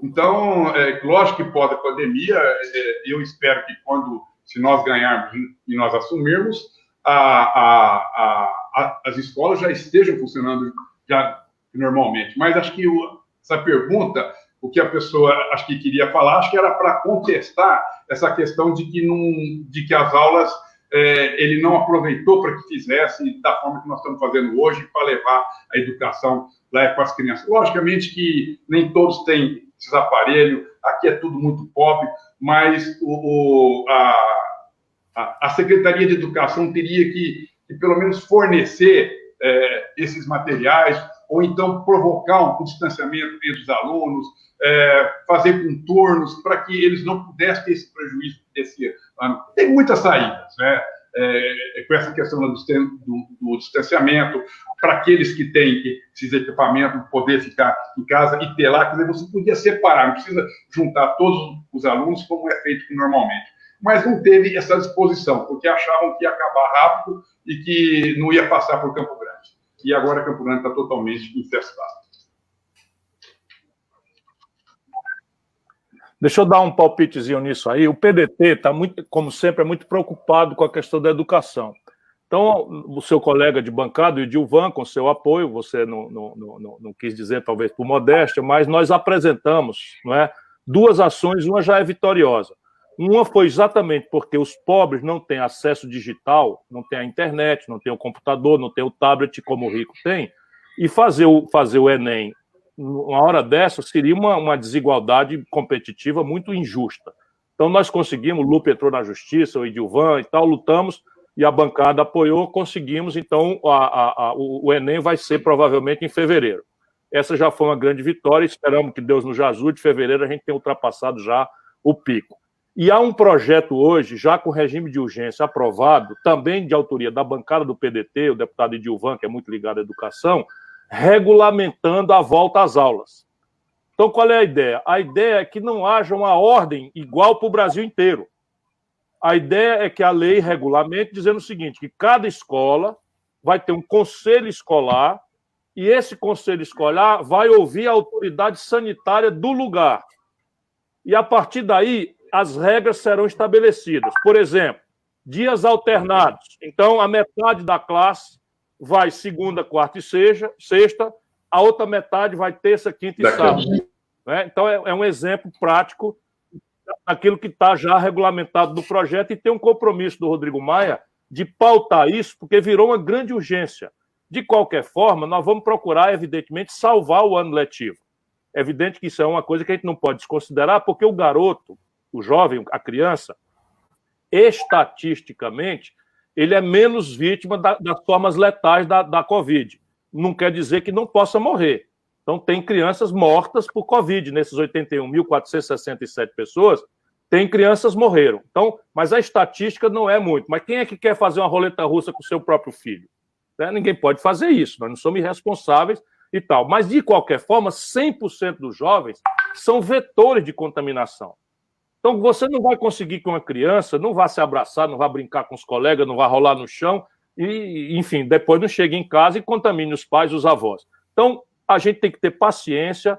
Então, lógico que pode a pandemia, eu espero que se nós ganharmos e nós assumirmos, as escolas já estejam funcionando já normalmente. Mas acho que essa pergunta, o que a pessoa acho que queria falar, acho que era para contestar essa questão de que as aulas ele não aproveitou para que fizesse da forma que nós estamos fazendo hoje para levar a educação lá para as crianças. Logicamente que nem todos têm esses aparelhos, aqui é tudo muito pobre, mas a Secretaria de Educação teria que pelo menos fornecer esses materiais, ou então provocar um distanciamento entre os alunos, fazer com turnos, para que eles não pudessem ter esse prejuízo desse ano. Tem muitas saídas, né? Com essa questão do distanciamento, para aqueles que têm esses equipamentos, poder ficar em casa e ter lá, quer dizer, você podia separar, não precisa juntar todos os alunos, como é feito normalmente. Mas não teve essa disposição, porque achavam que ia acabar rápido e que não ia passar por Campo Grande. E agora Campo Grande está totalmente infestado. Deixa eu dar um palpitezinho nisso aí. O PDT está, como sempre, muito preocupado com a questão da educação. Então, o seu colega de bancada, o Edilvan, com seu apoio, você não quis dizer, talvez, por modéstia, mas nós apresentamos, não é, 2 ações, uma já é vitoriosa. Uma foi exatamente porque os pobres não têm acesso digital, não têm a internet, não têm o computador, não têm o tablet como o rico tem, e fazer o Enem, uma hora dessa, seria uma desigualdade competitiva muito injusta. Então, nós conseguimos, o Lupe entrou na justiça, o Edilvan e tal, lutamos, e a bancada apoiou, conseguimos, então, o Enem vai ser provavelmente em fevereiro. Essa já foi uma grande vitória, esperamos que Deus nos ajude, em fevereiro a gente tenha ultrapassado já o pico. E há um projeto hoje, já com regime de urgência aprovado, também de autoria da bancada do PDT, o deputado Edilvan, que é muito ligado à educação, regulamentando a volta às aulas. Então, qual é a ideia? A ideia é que não haja uma ordem igual para o Brasil inteiro. A ideia é que a lei regulamente dizendo o seguinte, que cada escola vai ter um conselho escolar e esse conselho escolar vai ouvir a autoridade sanitária do lugar. E, a partir daí, as regras serão estabelecidas. Por exemplo, dias alternados. Então, a metade da classe vai segunda, quarta e sexta, a outra metade vai terça, quinta e sábado. Né? Então, é um exemplo prático daquilo que está já regulamentado no projeto e tem um compromisso do Rodrigo Maia de pautar isso, porque virou uma grande urgência. De qualquer forma, nós vamos procurar, evidentemente, salvar o ano letivo. É evidente que isso é uma coisa que a gente não pode desconsiderar, porque o garoto, o jovem, a criança, estatisticamente, ele é menos vítima das formas letais da Covid. Não quer dizer que não possa morrer. Então, tem crianças mortas por Covid. Nesses 81.467 pessoas, tem crianças morreram. Então, mas a estatística não é muito. Mas quem é que quer fazer uma roleta russa com o seu próprio filho? Né? Ninguém pode fazer isso. Nós não somos irresponsáveis e tal. Mas, de qualquer forma, 100% dos jovens são vetores de contaminação. Então, você não vai conseguir que uma criança não vá se abraçar, não vá brincar com os colegas, não vá rolar no chão e, enfim, depois não chegue em casa e contamine os pais e os avós. Então, a gente tem que ter paciência,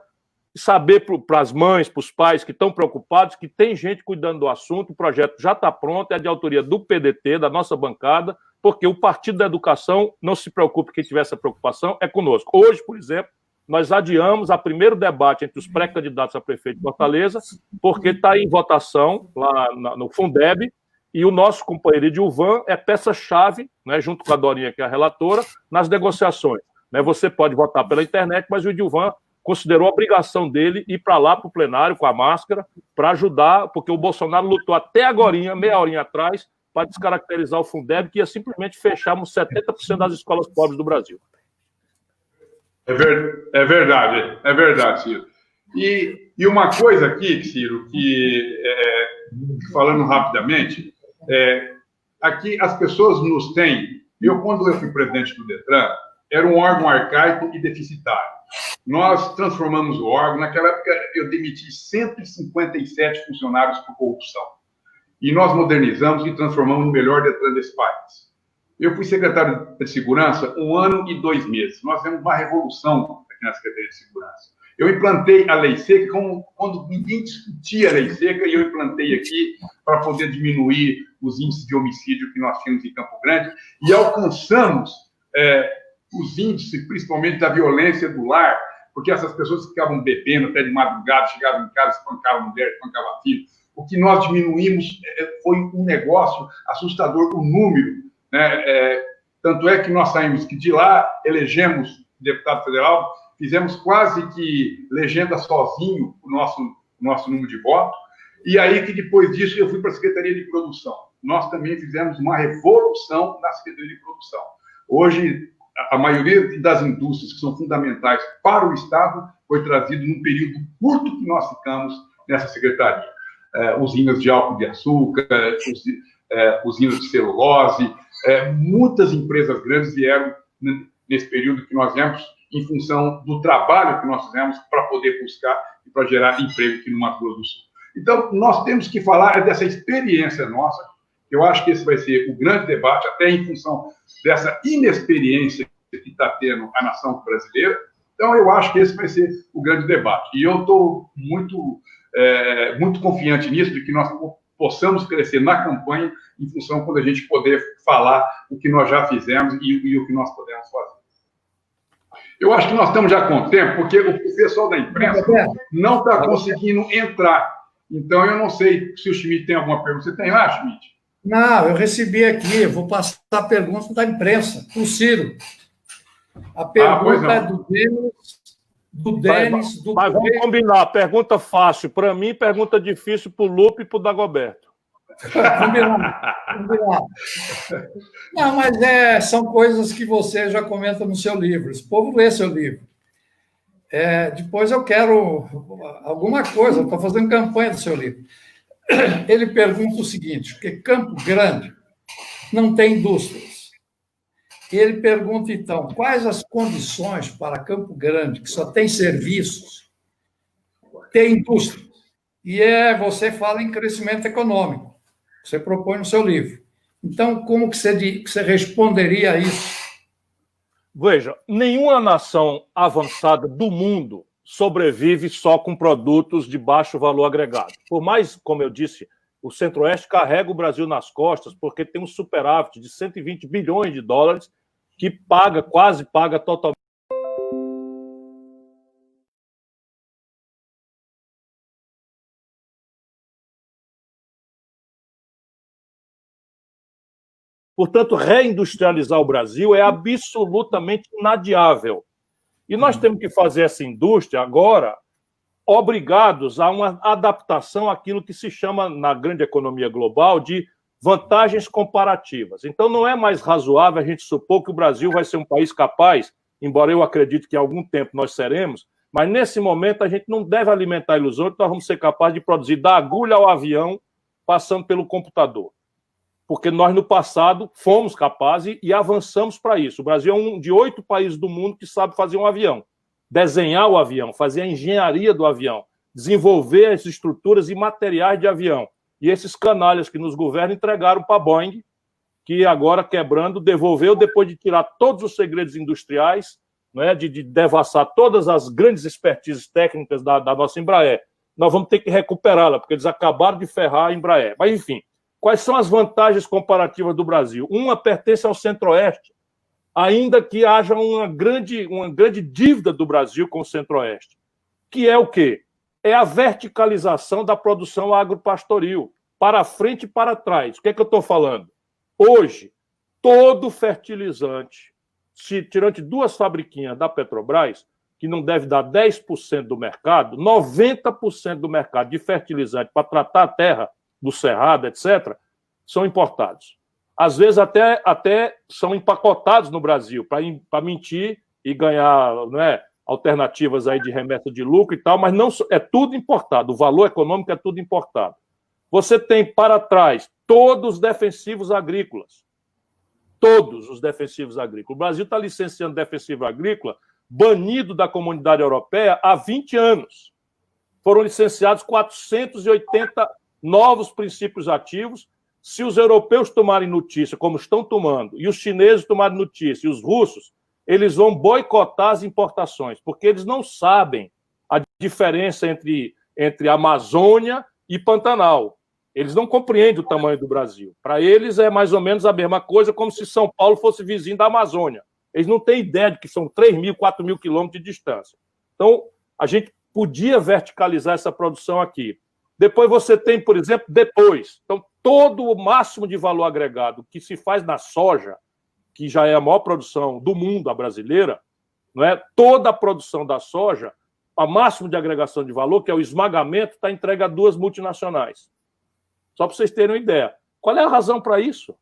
saber para as mães, para os pais que estão preocupados, que tem gente cuidando do assunto, o projeto já está pronto, é de autoria do PDT, da nossa bancada, porque o Partido da Educação, não se preocupe, quem tiver essa preocupação, é conosco. Hoje, por exemplo, nós adiamos o primeiro debate entre os pré-candidatos a prefeito de Fortaleza, porque está em votação lá no Fundeb, e o nosso companheiro Edilvan é peça-chave, né, junto com a Dorinha, que é a relatora, nas negociações. Né, você pode votar pela internet, mas o Edilvan considerou a obrigação dele ir para lá, para o plenário, com a máscara, para ajudar, porque o Bolsonaro lutou até agorinha, meia horinha atrás, para descaracterizar o Fundeb, que ia simplesmente fecharmos 70% das escolas pobres do Brasil. É verdade, Ciro. E uma coisa aqui, Ciro, que, falando rapidamente, aqui as pessoas nos têm... Quando eu fui presidente do Detran, era um órgão arcaico e deficitário. Nós transformamos o órgão. Naquela época, eu demiti 157 funcionários por corrupção. E nós modernizamos e transformamos no melhor Detran desse país. Eu fui secretário de Segurança 1 ano e 2 meses. Nós temos uma revolução aqui na Secretaria de Segurança. Eu implantei a lei seca quando ninguém discutia a lei seca, e eu implantei aqui para poder diminuir os índices de homicídio que nós tínhamos em Campo Grande, e alcançamos os índices, principalmente da violência do lar, porque essas pessoas ficavam bebendo até de madrugada, chegavam em casa, espancavam mulher, espancavam filho. O que nós diminuímos foi um negócio assustador, o número, né? Tanto é que nós saímos que de lá, elegemos deputado federal, fizemos quase que legenda sozinho o nosso número de votos, e aí que depois disso eu fui para a Secretaria de Produção. Nós também fizemos uma revolução na Secretaria de Produção. Hoje, a maioria das indústrias que são fundamentais para o Estado foi trazido num período curto que nós ficamos nessa secretaria. Usinas de álcool de açúcar, usinas de celulose, muitas empresas grandes vieram nesse período que nós viemos em função do trabalho que nós fizemos para poder buscar e para gerar emprego aqui no Mato Grosso do Sul. Então, nós temos que falar dessa experiência nossa. Eu acho que esse vai ser o grande debate, até em função dessa inexperiência que está tendo a nação brasileira. Então, eu acho que esse vai ser o grande debate. E eu estou muito confiante nisso, de que nós possamos crescer na campanha em função quando a gente poder falar o que nós já fizemos e o que nós podemos fazer. Eu acho que nós estamos já com tempo, porque o pessoal da imprensa não está conseguindo entrar. Então, eu não sei se o Schmidt tem alguma pergunta. Você tem lá, Schmidt? Não, eu recebi aqui, eu vou passar a pergunta da imprensa, para o Ciro. A pergunta é do Denis, Mas vamos combinar, pergunta fácil para mim, pergunta difícil para o Lupe e para o Dagoberto. Combinar. Não, mas são coisas que você já comenta no seu livro. Esse povo lê seu livro. Depois eu quero alguma coisa, estou fazendo campanha do seu livro. Ele pergunta o seguinte, porque Campo Grande não tem indústrias. Ele pergunta, então, quais as condições para Campo Grande, que só tem serviços, ter indústria? E você fala em crescimento econômico. Você propõe no seu livro. Então, como que você responderia a isso? Veja, nenhuma nação avançada do mundo sobrevive só com produtos de baixo valor agregado. Por mais, como eu disse, o Centro-Oeste carrega o Brasil nas costas porque tem um superávit de 120 bilhões de dólares que quase paga totalmente. Portanto, reindustrializar o Brasil é absolutamente inadiável. E nós temos que fazer essa indústria agora obrigados a uma adaptação àquilo que se chama, na grande economia global, de vantagens comparativas. Então, não é mais razoável a gente supor que o Brasil vai ser um país capaz, embora eu acredite que em algum tempo nós seremos, mas nesse momento a gente não deve alimentar a ilusão que nós vamos ser capazes de produzir da agulha ao avião, passando pelo computador. Porque nós, no passado, fomos capazes e avançamos para isso. O Brasil é um de 8 países do mundo que sabe fazer um avião, desenhar o avião, fazer a engenharia do avião, desenvolver as estruturas e materiais de avião. E esses canalhas que nos governam entregaram para a Boeing, que agora, quebrando, devolveu, depois de tirar todos os segredos industriais, né, de devassar todas as grandes expertises técnicas da nossa Embraer. Nós vamos ter que recuperá-la, porque eles acabaram de ferrar a Embraer. Mas, enfim, quais são as vantagens comparativas do Brasil? Uma pertence ao Centro-Oeste, ainda que haja uma grande dívida do Brasil com o Centro-Oeste, que é o quê? É a verticalização da produção agropastoril, para frente e para trás. O que é que eu estou falando? Hoje, todo fertilizante, tirando 2 fabriquinhas da Petrobras, que não deve dar 10% do mercado, 90% do mercado de fertilizante para tratar a terra do cerrado, etc., são importados. Às vezes até são empacotados no Brasil para mentir e ganhar, não é, alternativas aí de remessa de lucro e tal, mas não é tudo importado. O valor econômico é tudo importado. Você tem para trás todos os defensivos agrícolas. Todos os defensivos agrícolas. O Brasil está licenciando defensivo agrícola banido da comunidade europeia há 20 anos. Foram licenciados 480 novos princípios ativos. Se os europeus tomarem notícia, como estão tomando, e os chineses tomarem notícia, e os russos, eles vão boicotar as importações, porque eles não sabem a diferença entre Amazônia e Pantanal. Eles não compreendem o tamanho do Brasil. Para eles é mais ou menos a mesma coisa, como se São Paulo fosse vizinho da Amazônia. Eles não têm ideia de que são 3.000, 4.000 quilômetros de distância. Então, a gente podia verticalizar essa produção aqui. Depois você tem, por exemplo, Então, todo o máximo de valor agregado que se faz na soja, que já é a maior produção do mundo, a brasileira, não é? Toda a produção da soja, a máximo de agregação de valor, que é o esmagamento, está entregue a 2 multinacionais. Só para vocês terem uma ideia. Qual é a razão para isso?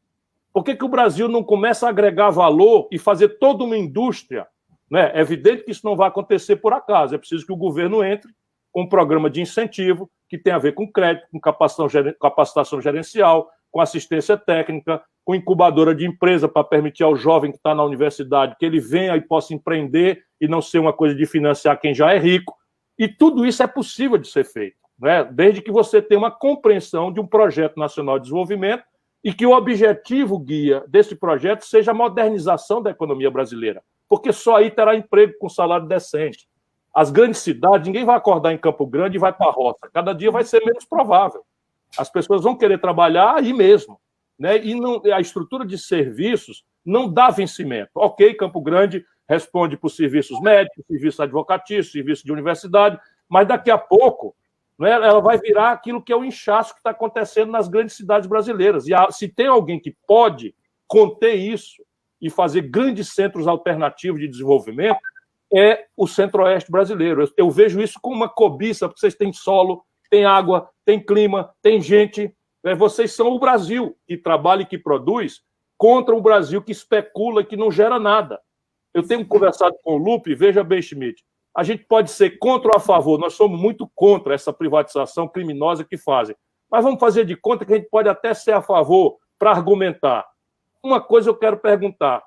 Por que o Brasil não começa a agregar valor e fazer toda uma indústria? Né? É evidente que isso não vai acontecer por acaso. É preciso que o governo entre com um programa de incentivo que tem a ver com crédito, com capacitação gerencial, com assistência técnica, com incubadora de empresa para permitir ao jovem que está na universidade que ele venha e possa empreender e não ser uma coisa de financiar quem já é rico. E tudo isso é possível de ser feito, né? Desde que você tenha uma compreensão de um projeto nacional de desenvolvimento e que o objetivo guia desse projeto seja a modernização da economia brasileira, porque só aí terá emprego com salário decente. As grandes cidades, ninguém vai acordar em Campo Grande e vai para a roça. Cada dia vai ser menos provável. As pessoas vão querer trabalhar aí mesmo, né? E a estrutura de serviços não dá vencimento. Ok, Campo Grande responde por serviços médicos, serviços advocatícios, serviços de universidade, mas daqui a pouco, né, ela vai virar aquilo que é o inchaço que está acontecendo nas grandes cidades brasileiras. E se tem alguém que pode conter isso e fazer grandes centros alternativos de desenvolvimento, é o Centro-Oeste brasileiro. Eu vejo isso como uma cobiça, porque vocês têm solo, tem água, tem clima, tem gente. Vocês são o Brasil que trabalha e que produz contra o Brasil que especula e que não gera nada. Eu tenho conversado com o Lupe, veja bem, Schmidt, a gente pode ser contra ou a favor, nós somos muito contra essa privatização criminosa que fazem, mas vamos fazer de conta que a gente pode até ser a favor para argumentar. Uma coisa eu quero perguntar,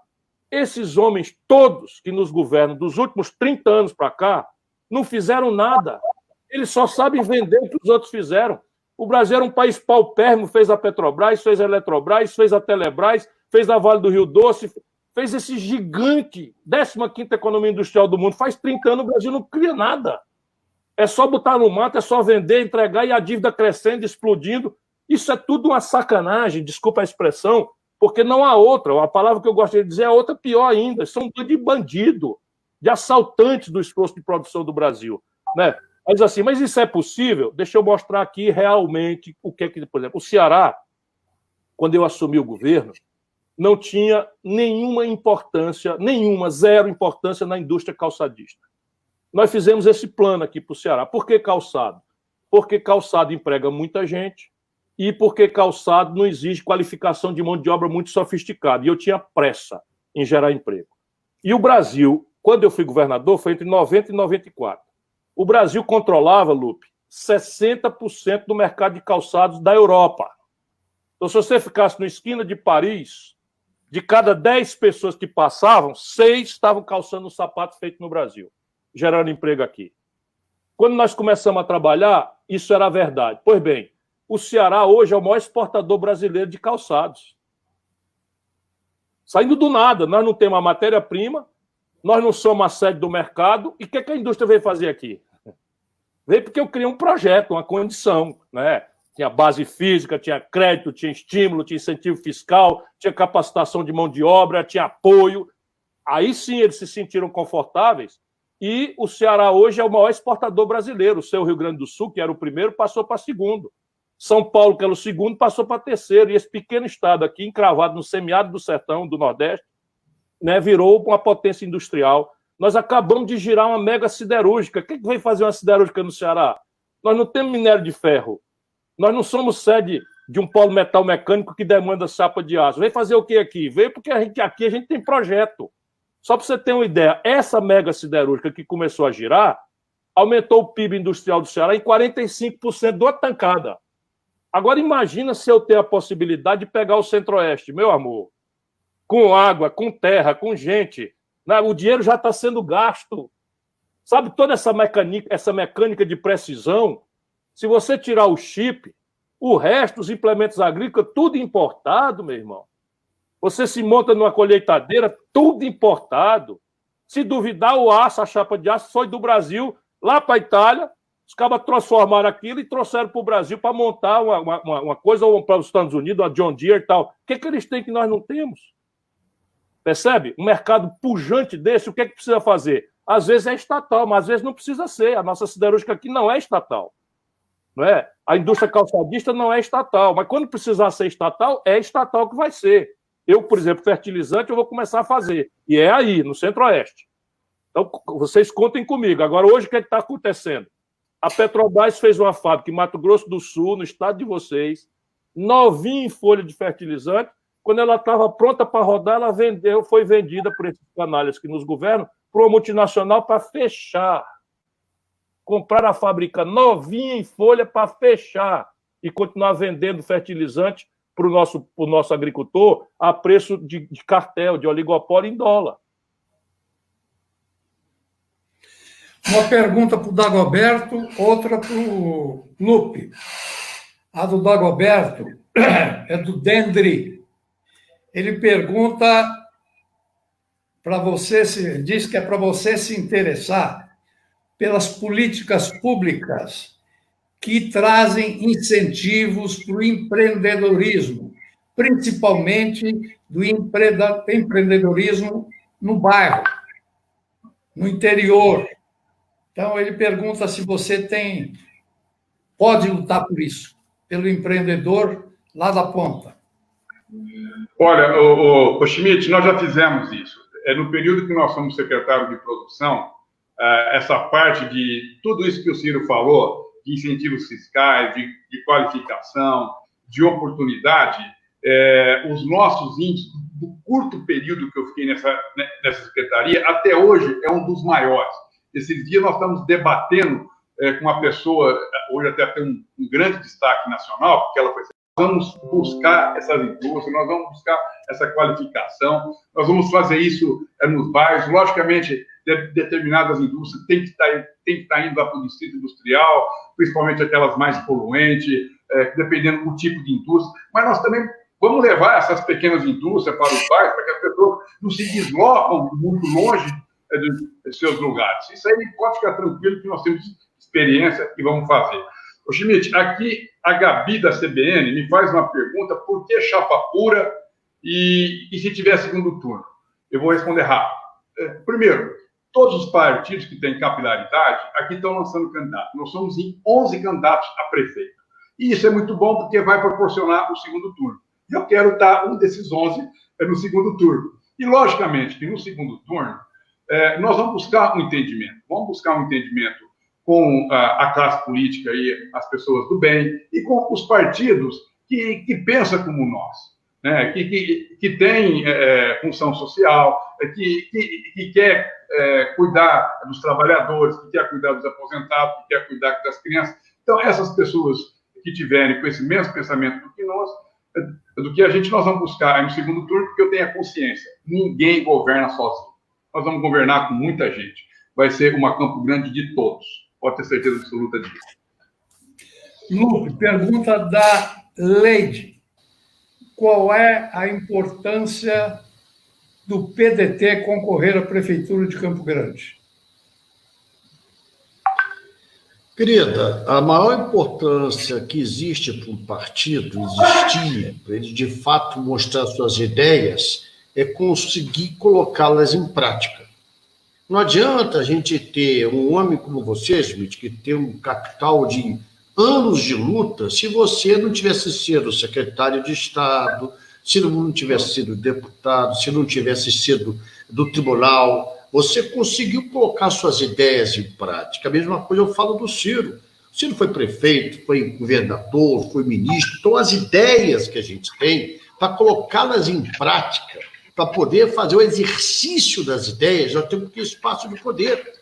esses homens todos que nos governam dos últimos 30 anos para cá não fizeram nada. Eles só sabem vender o que os outros fizeram. O Brasil era um país paupérrimo, fez a Petrobras, fez a Eletrobras, fez a Telebrás, fez a Vale do Rio Doce, fez esse gigante, 15ª economia industrial do mundo. Faz 30 anos o Brasil não cria nada. É só botar no mato, é só vender, entregar e a dívida crescendo, explodindo. Isso é tudo uma sacanagem, desculpa a expressão, porque não há outra. A palavra que eu gostaria de dizer é outra pior ainda. São de bandido, de assaltantes do esforço de produção do Brasil, né? Mas assim, mas isso é possível? Deixa eu mostrar aqui realmente o que é que, por exemplo, o Ceará, quando eu assumi o governo, não tinha nenhuma importância, zero importância na indústria calçadista. Nós fizemos esse plano aqui para o Ceará. Por que calçado? Porque calçado emprega muita gente e porque calçado não exige qualificação de mão de obra muito sofisticada. E eu tinha pressa em gerar emprego. E o Brasil, quando eu fui governador, foi entre 90 e 94. O Brasil controlava, Lupe, 60% do mercado de calçados da Europa. Então, se você ficasse na esquina de Paris, de cada 10 pessoas que passavam, 6 estavam calçando um sapato feito no Brasil, gerando emprego aqui. Quando nós começamos a trabalhar, isso era verdade. Pois bem, o Ceará hoje é o maior exportador brasileiro de calçados. Saindo do nada, nós não temos a matéria-prima, nós não somos a sede do mercado, e o que a indústria veio fazer aqui? Veio porque eu criei um projeto, uma condição, né? Tinha base física, tinha crédito, tinha estímulo, tinha incentivo fiscal, tinha capacitação de mão de obra, tinha apoio. Aí sim eles se sentiram confortáveis e o Ceará hoje é o maior exportador brasileiro. O seu Rio Grande do Sul, que era o primeiro, passou para segundo. São Paulo, que era o segundo, passou para terceiro. E esse pequeno estado aqui, encravado no semiárido do sertão do Nordeste, né, virou uma potência industrial. Nós acabamos de girar uma mega siderúrgica. O que veio fazer uma siderúrgica no Ceará? Nós não temos minério de ferro. Nós não somos sede de um polo metal mecânico que demanda chapa de aço. Veio fazer o que aqui? Veio porque aqui a gente tem projeto. Só para você ter uma ideia, essa mega siderúrgica que começou a girar aumentou o PIB industrial do Ceará em 45% de uma tancada. Agora imagina se eu tenho a possibilidade de pegar o Centro-Oeste, meu amor, com água, com terra, com gente. O dinheiro já está sendo gasto. Sabe, toda essa mecânica de precisão, se você tirar o chip, o resto, os implementos agrícolas, tudo importado, meu irmão. Você se monta numa colheitadeira, tudo importado. Se duvidar, o aço, a chapa de aço, foi do Brasil, lá para a Itália, os cabas transformaram aquilo e trouxeram para o Brasil para montar uma coisa, ou para os Estados Unidos, a John Deere e tal. O que eles têm que nós não temos? Percebe? Um mercado pujante desse, o que precisa fazer? Às vezes é estatal, mas às vezes não precisa ser. A nossa siderúrgica aqui não é estatal. Não é? A indústria calçadista não é estatal, mas quando precisar ser estatal, é estatal que vai ser. Eu, por exemplo, fertilizante, eu vou começar a fazer. E é aí, no Centro-Oeste. Então, vocês contem comigo. Agora, hoje, o que está acontecendo? A Petrobras fez uma fábrica em Mato Grosso do Sul, no estado de vocês, novinha em folha de fertilizante. Quando ela estava pronta para rodar, ela foi vendida por esses canalhas que nos governam para uma multinacional para fechar. Comprar a fábrica novinha em folha para fechar e continuar vendendo fertilizante para o nosso agricultor a preço de cartel, de oligopólio em dólar. Uma pergunta para o Dagoberto, outra para o Lupe. A do Dagoberto é do Dendri. Ele pergunta para você, diz que é para você se interessar pelas políticas públicas que trazem incentivos para o empreendedorismo, principalmente do empreendedorismo no bairro, no interior. Então, ele pergunta se você pode lutar por isso, pelo empreendedor lá da ponta. Olha, o Schmidt, nós já fizemos isso. No período que nós somos secretário de produção, essa parte de tudo isso que o Ciro falou, de incentivos fiscais, de qualificação, de oportunidade, os nossos índices, do curto período que eu fiquei nessa secretaria, até hoje é um dos maiores. Esses dias nós estamos debatendo com uma pessoa, hoje até tem um grande destaque nacional, porque ela foi... Nós vamos buscar essas indústrias, nós vamos buscar essa qualificação, nós vamos fazer isso nos bairros. Logicamente, determinadas indústrias têm que estar indo lá para o distrito industrial, principalmente aquelas mais poluentes, dependendo do tipo de indústria. Mas nós também vamos levar essas pequenas indústrias para os bairros, para que as pessoas não se deslocam muito longe dos seus lugares. Isso aí pode ficar tranquilo que nós temos experiência e vamos fazer. Ô, Schmidt, aqui a Gabi da CBN me faz uma pergunta: por que chapa pura e se tiver segundo turno? Eu vou responder rápido. Primeiro, todos os partidos que têm capilaridade aqui estão lançando candidatos. Nós somos em 11 candidatos a prefeito. E isso é muito bom porque vai proporcionar o segundo turno. Eu quero estar um desses 11 no segundo turno. E, logicamente, que no segundo turno, nós vamos buscar um entendimento. Vamos buscar um entendimento com a classe política e as pessoas do bem, e com os partidos que pensam como nós, né? que tem função social, que quer cuidar dos trabalhadores, que quer cuidar dos aposentados, que quer cuidar das crianças. Então, essas pessoas que tiverem com esse mesmo pensamento do que a gente, nós vamos buscar aí no segundo turno, porque eu tenho a consciência, ninguém governa sozinho. Nós vamos governar com muita gente. Vai ser uma Campo Grande de todos. Pode ter certeza absoluta disso. Lupe, pergunta da Leide. Qual é a importância do PDT concorrer à Prefeitura de Campo Grande? Querida, a maior importância que existe para um partido existir, para ele de fato mostrar suas ideias, é conseguir colocá-las em prática. Não adianta a gente ter um homem como você, Schmidt, que tem um capital de anos de luta, se você não tivesse sido secretário de Estado, se não tivesse sido deputado, se não tivesse sido do tribunal. Você conseguiu colocar suas ideias em prática. A mesma coisa eu falo do Ciro. O Ciro foi prefeito, foi governador, foi ministro. Então, as ideias que a gente tem, para colocá-las em prática, para poder fazer o exercício das ideias, nós temos que ter espaço de poder.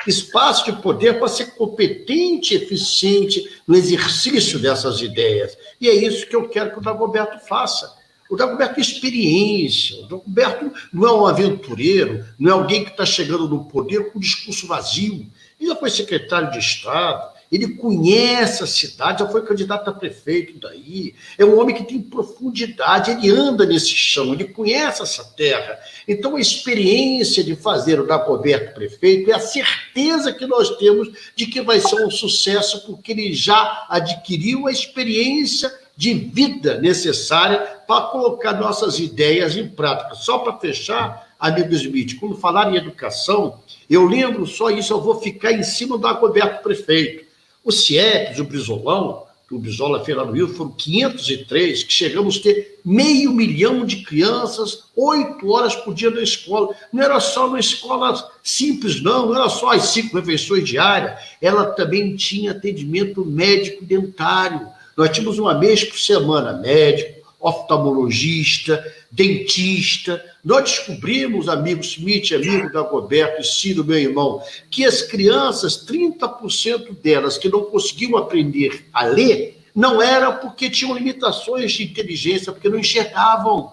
Espaço de poder para ser competente, eficiente no exercício dessas ideias. E é isso que eu quero que o Dagoberto faça. O Dagoberto é experiência. O Dagoberto não é um aventureiro, não é alguém que está chegando no poder com um discurso vazio. Ele já foi secretário de Estado, Ele conhece a cidade, já foi candidato a prefeito daí, é um homem que tem profundidade, ele anda nesse chão, ele conhece essa terra. Então, a experiência de fazer o Dagoberto prefeito é a certeza que nós temos de que vai ser um sucesso, porque ele já adquiriu a experiência de vida necessária para colocar nossas ideias em prática. Só para fechar, amigo Smith, quando falar em educação, eu lembro só isso, eu vou ficar em cima do Dagoberto prefeito. O CIEPS, o Brizolão, que o Brizola fez lá no Rio, foram 503, que chegamos a ter 500 mil de crianças, 8 horas por dia na escola. Não era só uma escola simples, não era só as 5 refeições diárias, ela também tinha atendimento médico e dentário. Nós tínhamos uma vez por semana médico, oftalmologista, dentista. Nós descobrimos, amigo Smith, amigo Dagoberto e Ciro, meu irmão, que as crianças, 30% delas que não conseguiam aprender a ler, não era porque tinham limitações de inteligência, porque não enxergavam.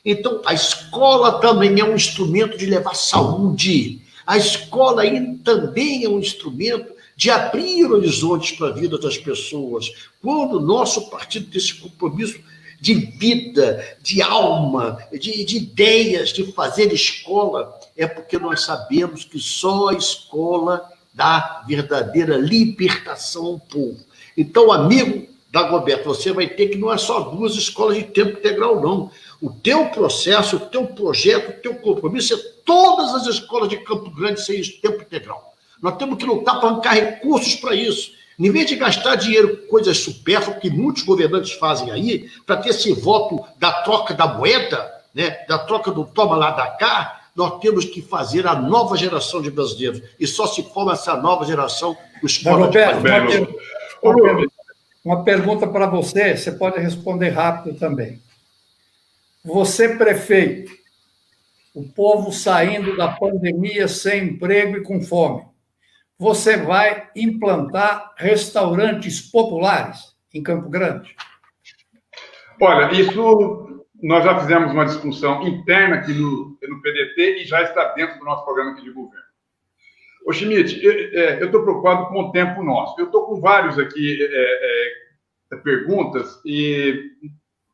Então, a escola também é um instrumento de levar saúde. A escola também é um instrumento de abrir horizontes para a vida das pessoas. Quando o nosso partido tem esse compromisso de vida, de alma, de ideias, de fazer escola, é porque nós sabemos que só a escola dá verdadeira libertação ao povo. Então, amigo Dagoberto, você vai ter que não é só 2 escolas de tempo integral, não. O teu processo, o teu projeto, o teu compromisso é todas as escolas de Campo Grande serem de tempo integral. Nós temos que lutar para arrancar recursos para isso. Em vez de gastar dinheiro com coisas supérfluas, que muitos governantes fazem aí, para ter esse voto da troca da moeda, né, da troca do toma lá da cá, nós temos que fazer a nova geração de brasileiros. E só se forma essa nova geração com escola de qualidade. Uma pergunta para você, você pode responder rápido também. Você, prefeito, o povo saindo da pandemia sem emprego e com fome, você vai implantar restaurantes populares em Campo Grande? Olha, isso nós já fizemos uma discussão interna aqui no PDT e já está dentro do nosso programa aqui de governo. Ô, Schmidt, eu estou preocupado com o tempo nosso. Eu estou com vários aqui perguntas e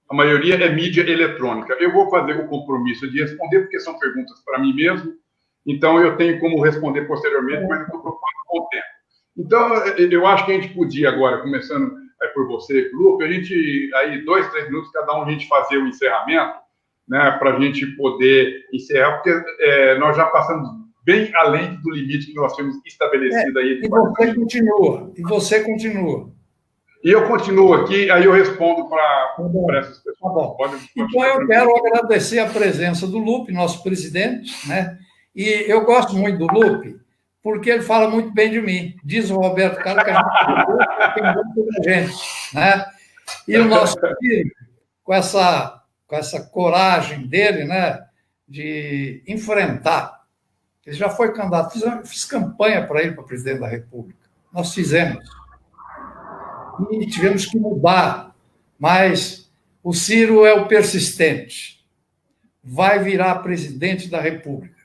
a maioria é mídia eletrônica. Eu vou fazer o compromisso de responder, porque são perguntas para mim mesmo. Então, eu tenho como responder posteriormente, mas eu estou preocupado com o tempo. Então, eu acho que a gente podia agora, começando por você e pelo Lupe, a gente, aí 2, 3 minutos, cada um a gente fazer o encerramento, né, para a gente poder encerrar, porque nós já passamos bem além do limite que nós tínhamos estabelecido aí. E você continua. E eu continuo aqui, aí eu respondo para essas pessoas. Tá bom. Então, eu quero agradecer a presença do Lupe, nosso presidente, né? E eu gosto muito do Lupe, porque ele fala muito bem de mim. Diz o Roberto Carlos que a gente tem muita gente, né? E o nosso filho, com essa coragem dele, né, de enfrentar. Ele já foi candidato, fiz campanha para ele, para presidente da República. Nós fizemos. E tivemos que mudar, mas o Ciro é o persistente. Vai virar presidente da República.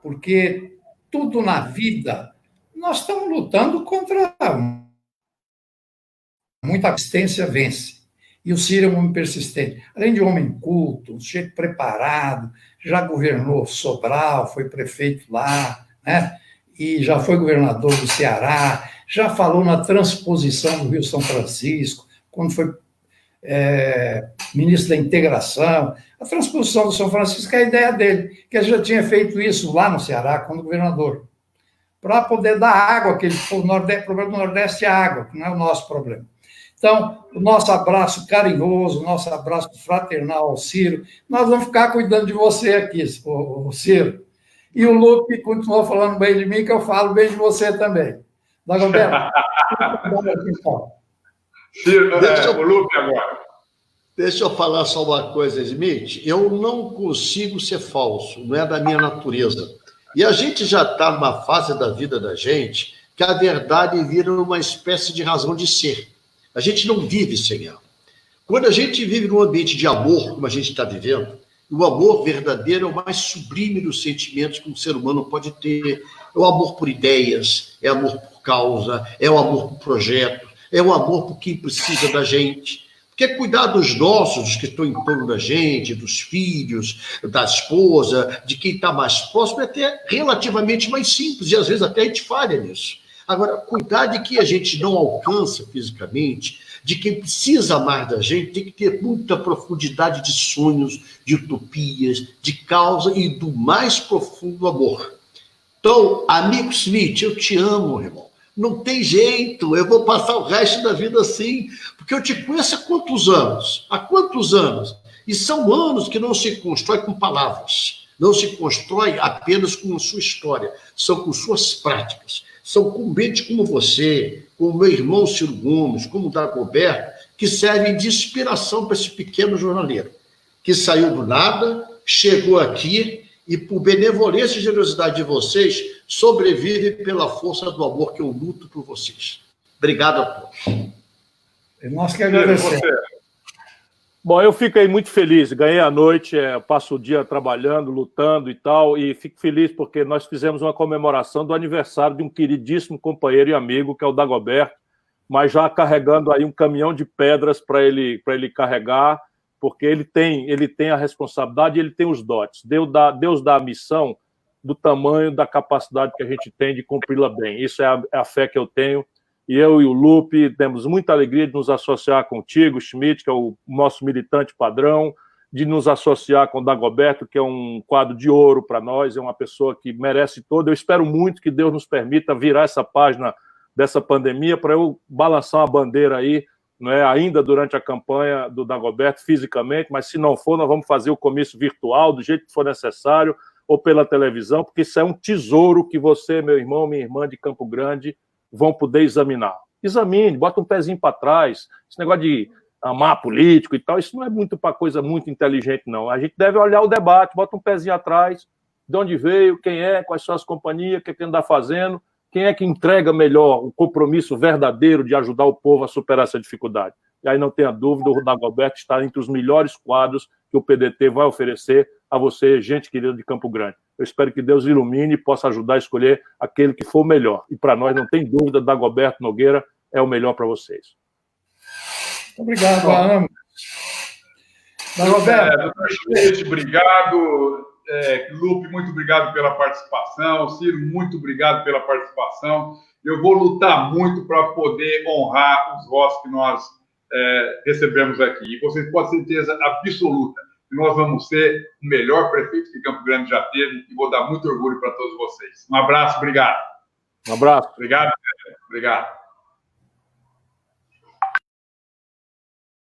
Porque tudo na vida, nós estamos lutando contra muita resistência vence. E o Ciro é um homem persistente. Além de um homem culto, um sujeito preparado, já governou Sobral, foi prefeito lá, né? E já foi governador do Ceará, já falou na transposição do Rio São Francisco, quando foi ministro da Integração. A transposição do São Francisco é a ideia dele, que ele já tinha feito isso lá no Ceará, quando governador, para poder dar água, que o problema do Nordeste é água, que não é o nosso problema. Então, o nosso abraço carinhoso, o nosso abraço fraternal ao Ciro. Nós vamos ficar cuidando de você aqui, o Ciro. E o Lupe continuou falando bem de mim, que eu falo bem de você também. Dagoberto, Ciro, o Lupe agora. Deixa eu falar só uma coisa, Smith. Eu não consigo ser falso, não é da minha natureza. E a gente já está numa fase da vida da gente que a verdade vira uma espécie de razão de ser. A gente não vive sem ela. Quando a gente vive num ambiente de amor, como a gente está vivendo, o amor verdadeiro é o mais sublime dos sentimentos que um ser humano pode ter. É o amor por ideias, é amor por causa, é o amor por projeto, é o amor por quem precisa da gente. Porque cuidar dos nossos, dos que estão em torno da gente, dos filhos, da esposa, de quem está mais próximo, é até relativamente mais simples, e às vezes até a gente falha nisso. Agora, cuidar de quem a gente não alcança fisicamente, de quem precisa mais da gente, tem que ter muita profundidade de sonhos, de utopias, de causa e do mais profundo amor. Então, amigo Schmidt, eu te amo, irmão. Não tem jeito, eu vou passar o resto da vida assim, porque eu te conheço há quantos anos? Há quantos anos? E são anos que não se constrói com palavras, não se constrói apenas com a sua história, são com suas práticas, são com gente como você, como meu irmão Ciro Gomes, como o Dagoberto, que servem de inspiração para esse pequeno jornaleiro, que saiu do nada, chegou aqui e, por benevolência e generosidade de vocês, sobrevive pela força do amor que eu luto por vocês. Obrigado a todos. Nós que agradecemos. Bom, eu fiquei muito feliz, ganhei a noite, passo o dia trabalhando, lutando e tal, e fico feliz porque nós fizemos uma comemoração do aniversário de um queridíssimo companheiro e amigo, que é o Dagoberto, mas já carregando aí um caminhão de pedras para ele carregar, porque ele tem a responsabilidade e ele tem os dotes. Deus dá a missão do tamanho da capacidade que a gente tem de cumpri-la bem. Isso é a fé que eu tenho. E eu e o Lupe temos muita alegria de nos associar contigo, Schmidt, que é o nosso militante padrão, de nos associar com o Dagoberto, que é um quadro de ouro para nós, é uma pessoa que merece todo. Eu espero muito que Deus nos permita virar essa página dessa pandemia para eu balançar uma bandeira aí, não é, ainda durante a campanha do Dagoberto, fisicamente, mas se não for, nós vamos fazer o comício virtual, do jeito que for necessário, ou pela televisão, porque isso é um tesouro que você, meu irmão, minha irmã de Campo Grande, vão poder examinar. Examine, bota um pezinho para trás. Esse negócio de amar político e tal, isso não é muito para coisa muito inteligente, não. A gente deve olhar o debate, bota um pezinho atrás, de onde veio, quem é, quais são as companhias, o que é que anda fazendo, quem é que entrega melhor o compromisso verdadeiro de ajudar o povo a superar essa dificuldade. E aí não tenha dúvida, o Dagoberto está entre os melhores quadros que o PDT vai oferecer a você, gente querida de Campo Grande. Eu espero que Deus ilumine e possa ajudar a escolher aquele que for o melhor. E para nós, não tem dúvida, Dagoberto Nogueira é o melhor para vocês. Obrigado, Ana. Dagoberto. Doutor Schmidt, obrigado. Lupe, muito obrigado pela participação. Ciro, muito obrigado pela participação. Eu vou lutar muito para poder honrar os votos que nós recebemos aqui. E vocês podem ter certeza absoluta que nós vamos ser o melhor prefeito que Campo Grande já teve e vou dar muito orgulho para todos vocês. Um abraço, obrigado. Um abraço. Obrigado. Obrigado.